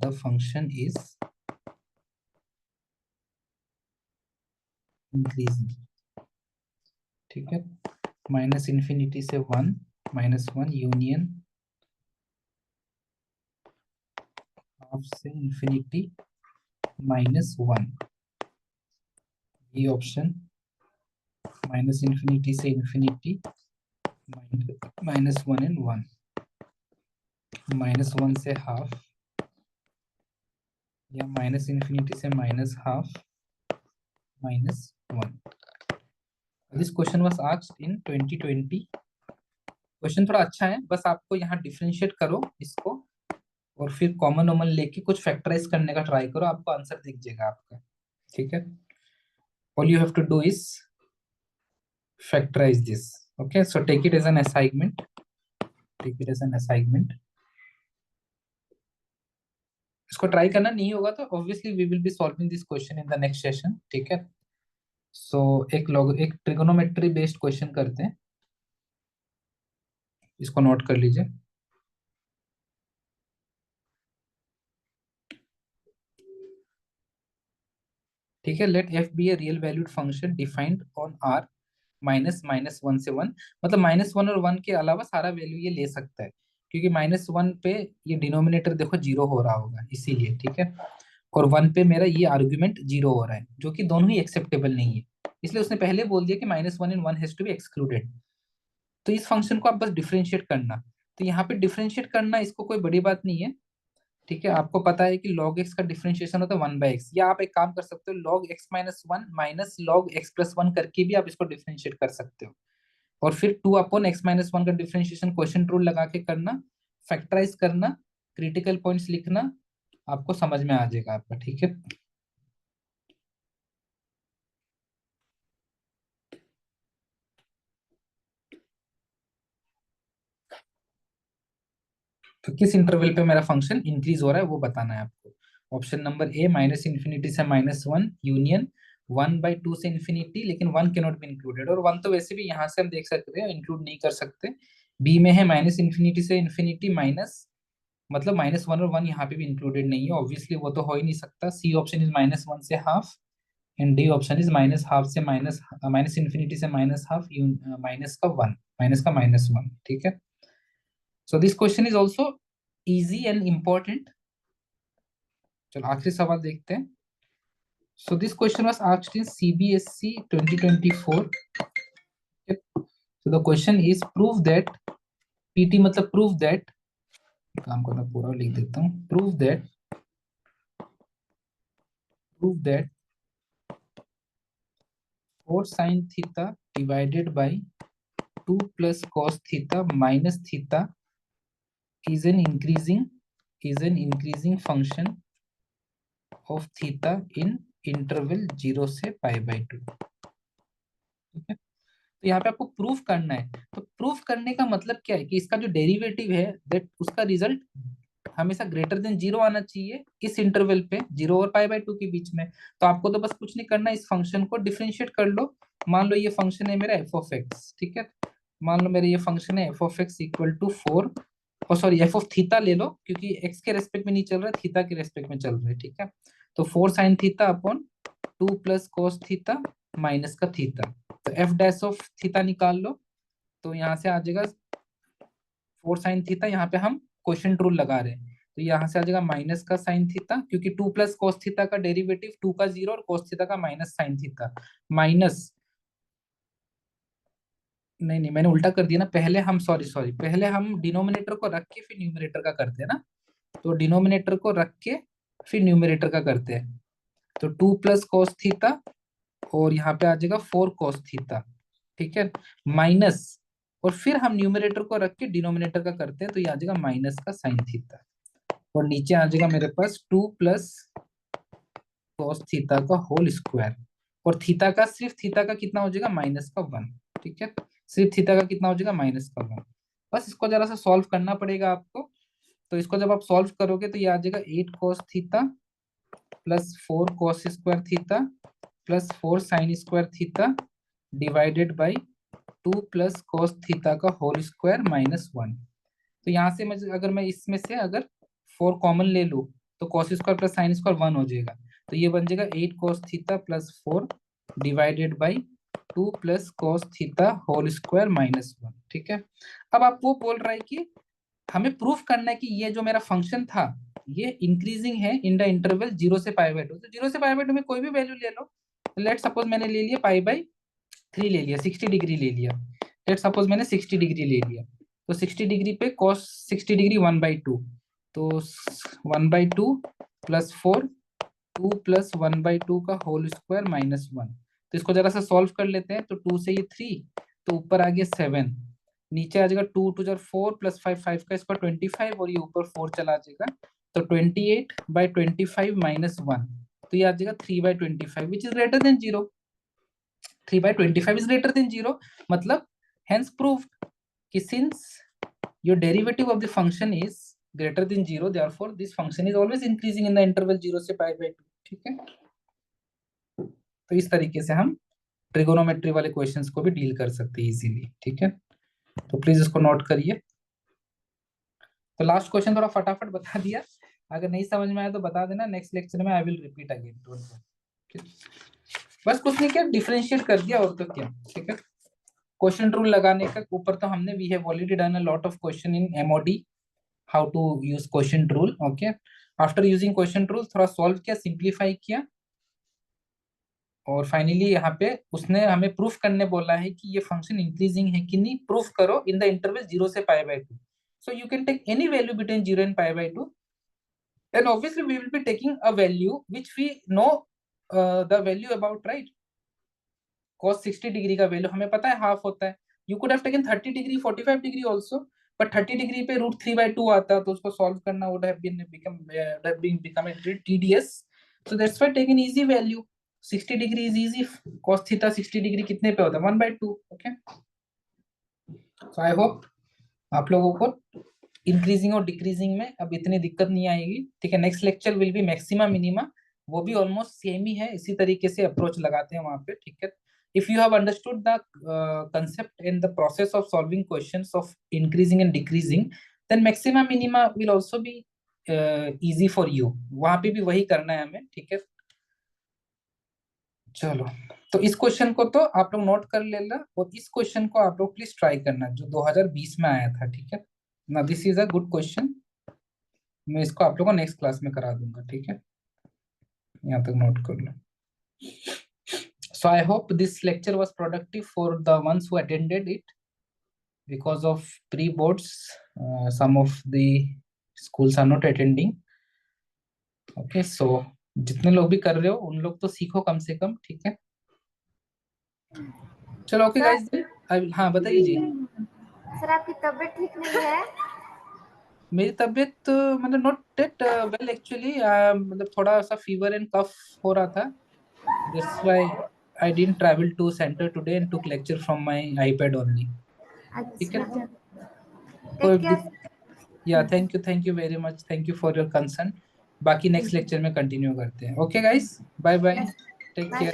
S1: the function is increasing, ठीक है। Minus infinity से 1, -1 union half से infinity -1, ये option. Minus infinity से infinity -1 and 1, -1 से half या minus infinity से -1/2 -1। This question was asked in 2020। Question थोड़ा अच्छा है, बस आपको यहाँ डिफरेंशिएट करो इसको और फिर कॉमन ओमन लेके कुछ फैक्टराइज करने का ट्राई करो, आपको आंसर दिख जाएगा आपका, ठीक है। All you have to do is factorize this, okay. So take it as an assignment, इसको ट्राई करना नहीं होगा तो obviously we will be solving this question in the next session, ठीक है। सो एक ट्रिगोनोमेट्री बेस्ड क्वेश्चन करते हैं, इसको नोट कर लीजिए। ठीक है, let f be a real valued function defined on R -1 से 1, मतलब -1 और 1 के अलावा सारा वैल्यू ये ले सकता है, क्योंकि -1 पे ये डिनोमिनेटर देखो 0 हो रहा होगा इसीलिए, ठीक है। और 1 पे मेरा ये आर्गुमेंट 0 हो रहा है, जो कि दोनों ही एक्सेप्टेबल नहीं है, इसलिए उसने पहले बोल दिया कि -1 and 1 has to be excluded. तो इस फंक्शन को आप बस डिफरेंशिएट करना, तो यहाँ पे डिफरेंशिएट करना इसको कोई बड़ी बात नहीं है, ठीक है। आपको पता है कि log x का डिफरेंशिएशन होता है 1/x, या आप एक काम कर सकते हो log x - 1 minus log x + 1 करके भी आप इसको डिफरेंशिएट कर सकते हो, और फिर 2 अपॉन x - 1 का डिफरेंशिएशन क्वोशिएंट रूल लगा के करना, फैक्टराइज करना, क्रिटिकल पॉइंट्स लिखना, आपको समझ में आ जाएगा आपका, ठीक है। तो किस इंटरवल पे मेरा फंक्शन इंक्रीज हो रहा है वो बताना है आपको। Option number A minus infinity से -1 यूनियन 1/2 से इन्फिनिटी, लेकिन 1 कैनॉट बी इंक्लूडेड, और 1 तो वैसे भी यहाँ से हम देख सकते हैं इंक्लूड नहीं कर सकते। बी में है माइनस इन्फिनिटी से इन्फिनिटी माइनस, मतलब -1 और 1 यहाँ पे भी इंक्लूडेड नहीं है, ऑब्वियसली वो तो हो ही नहीं सकता। सी ऑप्शन इज -1 से हाफ, एंड डी ऑप्शन इज -1/2 से माइनस इन्फिनिटी से -1/2 माइनस का 1, माइनस का -1, ठीक है। So this question is also easy and important. चलो आखिरी सवाल देखते हैं। सो this question was asked in CBSE 2024। So the question is prove that, PT मतलब प्रूव दैट, काम को मैं पूरा लिख देता हूँ, prove that 4 sin theta divided by 2 plus cos theta minus theta is an increasing function of theta in interval 0 से π/2, ठीक है। तो यहाँ पे आपको प्रूफ करना है। तो प्रूफ करने का मतलब क्या है कि इसका जो डेरिवेटिव है दैट उसका रिजल्ट हमेशा ग्रेटर देन 0 आना चाहिए इस इंटरवल पे, 0 और π/2 के बीच में। तो आपको तो बस कुछ नहीं करना, इस फंक्शन को डिफरेंशिएट कर लो। मान लो ये फंक्शन है मेरा f(x), ठीक है। मान लो मेरा ये फंक्शन है f(x) इक्वल टू 4, और सॉरी f(θ) ले लो, क्योंकि x के रेस्पेक्ट में नहीं चल रहा है, थीटा के रेस्पेक्ट में चल रहा है, ठीक है। तो 4 sin theta upon 2 plus cos theta minus का थीटा, तो f डैश ऑफ थीटा निकाल लो। तो यहाँ से आ जाएगा 4 sin थीटा, यहाँ पे हम क्वेश्चन रूल लगा रहे हैं, तो यहाँ से आ जाएगा माइनस का sin थीटा, क्योंकि 2 प्लस cos थीटा का डेरिवेटिव 2 का 0 और cos थीटा का माइनस sin थीटा, माइनस, नहीं नहीं मैंने उल्टा कर दिया ना, पहले हम सॉरी पहले हम डिनोमिनेटर को रख के फिर न्यूमरेटर का करते हैं ना। तो डिनोमिनेटर को रख के फिर न्यूमरेटर का करते हैं। तो 2 प्लस cos थीटा और यहाँ पे आ जाएगा 4 cos थीटा, ठीक है, माइनस, और फिर हम न्यूमरेटर को रख के डिनोमिनेटर का करते हैं, तो ये आ जाएगा माइनस का साइन थीटा, और नीचे आ जाएगा मेरे पास 2 प्लस cos थीटा का होल स्क्वायर, और थीटा का सिर्फ थीटा का कितना हो जाएगा -1, ठीक है, सिर्फ थीटा का कितना हो जाएगा -1। बस इसको जरा सा सॉल्व करना पड़ेगा आपको। तो इसको जब आप सॉल्व करोगे तो ये आ जाएगा 8 cos theta plus 4 cos square theta plus 4 sin square theta divided by 2 plus cos theta का होल स्क्वायर -1। तो यहाँ से अगर मैं इसमें से अगर 4 कॉमन ले लूँ तो cos square plus sine square 1 हो जाएगा, तो ये बन जाएगा 8 cos theta plus 4 divided by 2 plus cos theta whole square -1, ठीक है। अब आप वो बोल रहा है कि हमें प्रूफ करना है कि ये जो मेरा फंक्शन था ये इंक्रीजिंग है इन द इंटरवल 0 से π/2। तो 0 से π/2 में कोई भी वैल्यू ले लो। लेट सपोज मैंने ले लिया π/3 ले लिया, 60 डिग्री ले लिया। लेट सपोज मैंने 60 डिग्री ले लिया, तो 60 डिग्री पे cos 60 डिग्री 1/2, तो 1/2 प्लस 4 2 प्लस 1/2 का होल स्क्वायर -1। तो इसको जरा सा सॉल्व कर लेते हैं। तो 2 से ये 3, तो ऊपर आ गया 7, नीचे आ जाएगा 2 2 4 प्लस 5 5 का स्क्वायर 25, और ये ऊपर 4 चला जाएगा, तो 28/25 -1, तो ये आ जाएगा 3/25 विच is greater than 0। 3/25 is greater than 0, मतलब हेंस प्रूव्ड कि since your derivative of the function is greater than 0, therefore this function is always increasing in the interval 0 से π/2, ठीक है। तो इस तरीके से हम ट्रिगोनोमेट्री वाले क्वेश्चंस को भी डील कर सकते हैं इजीली, ठीक है। तो प्लीज इसको नोट करिए। तो लास्ट क्वेश्चन थोड़ा फटाफट बता दिया, अगर नहीं समझ में आया तो बता देना, नेक्स्ट लेक्चर में I will repeat again, don't worry. बस कुछ नहीं किया, डिफरेंशिएट कर दिया और तो क्या, ठीक है। क्वेश्चन रूल लगाने का ऊपर तो हमने, we have already done a lot of question in MOD, how to use question rule, okay. After using question rule थोड़ा सॉल्व किया, सिंप्लीफाई किया, और फाइनली यहाँ पे उसने हमें प्रूफ करने बोला है कि ये फंक्शन इंक्रीजिंग है कि नहीं, प्रूफ करो इन द इंटरवल 0 से π/2। So you can take any value between 0 and π/2, and obviously we will be taking a value which we know the value about, right? cos 60 degree का वैल्यू हमें पता है half होता है। You could have taken 30 degree 45 degree also, पर 30 degree पे √3/2 आता तो उसको सॉल्व करना would have become a bit tedious. So that's why take an easy value. 60 degree is easy. Cos theta 60 degree कितने पे होता है? 1/2. Okay. So I hope आप लोगों को इंक्रीजिंग और डिक्रीजिंग में अब इतनी दिक्कत नहीं आएगी. ठीक है. Next lecture will be maxima minima. वो भी ऑलमोस्ट सेम ही है. इसी तरीके से अप्रोच लगाते हैं वहां पे. ठीक है. If you have understood the concept and the process of solving questions of increasing and decreasing, then maxima minima will also be easy for you. वहां पे भी वही करना है हमें. ठीक है. चलो, तो इस क्वेश्चन को तो आप लोग नोट कर लेना और इस क्वेश्चन को आप लोग प्लीज ट्राई करना जो 2020 में आया था. ठीक है ना. This is a good question. मैं इसको आप लोगों को नेक्स्ट क्लास में करा दूंगा. ठीक है. यहाँ तक नोट कर लो. So I hope this lecture was productive for the ones who attended it. Because of pre-boards, some of the schools are not attending. Okay, so जितने लोग भी कर रहे हो उन लोग तो सीखो कम से कम. ठीक है. चलो ओके गाइस. हाँ बताइए जी.
S2: सर आपकी तबीयत ठीक नहीं है?
S1: मेरी तबीयत मतलब नॉट दैट वेल एक्चुअली. मतलब थोड़ा सा फीवर एंड कफ हो रहा था. That's why I didn't travel to center today and took lecture from my iPad only. ठीक है.
S2: अच्छा.
S1: तो
S2: टेक केयर.
S1: या thank you very much. Thank you for your concern. बाकी नेक्स्ट लेक्चर में कंटिन्यू करते हैं. Okay guys, bye bye. Take care.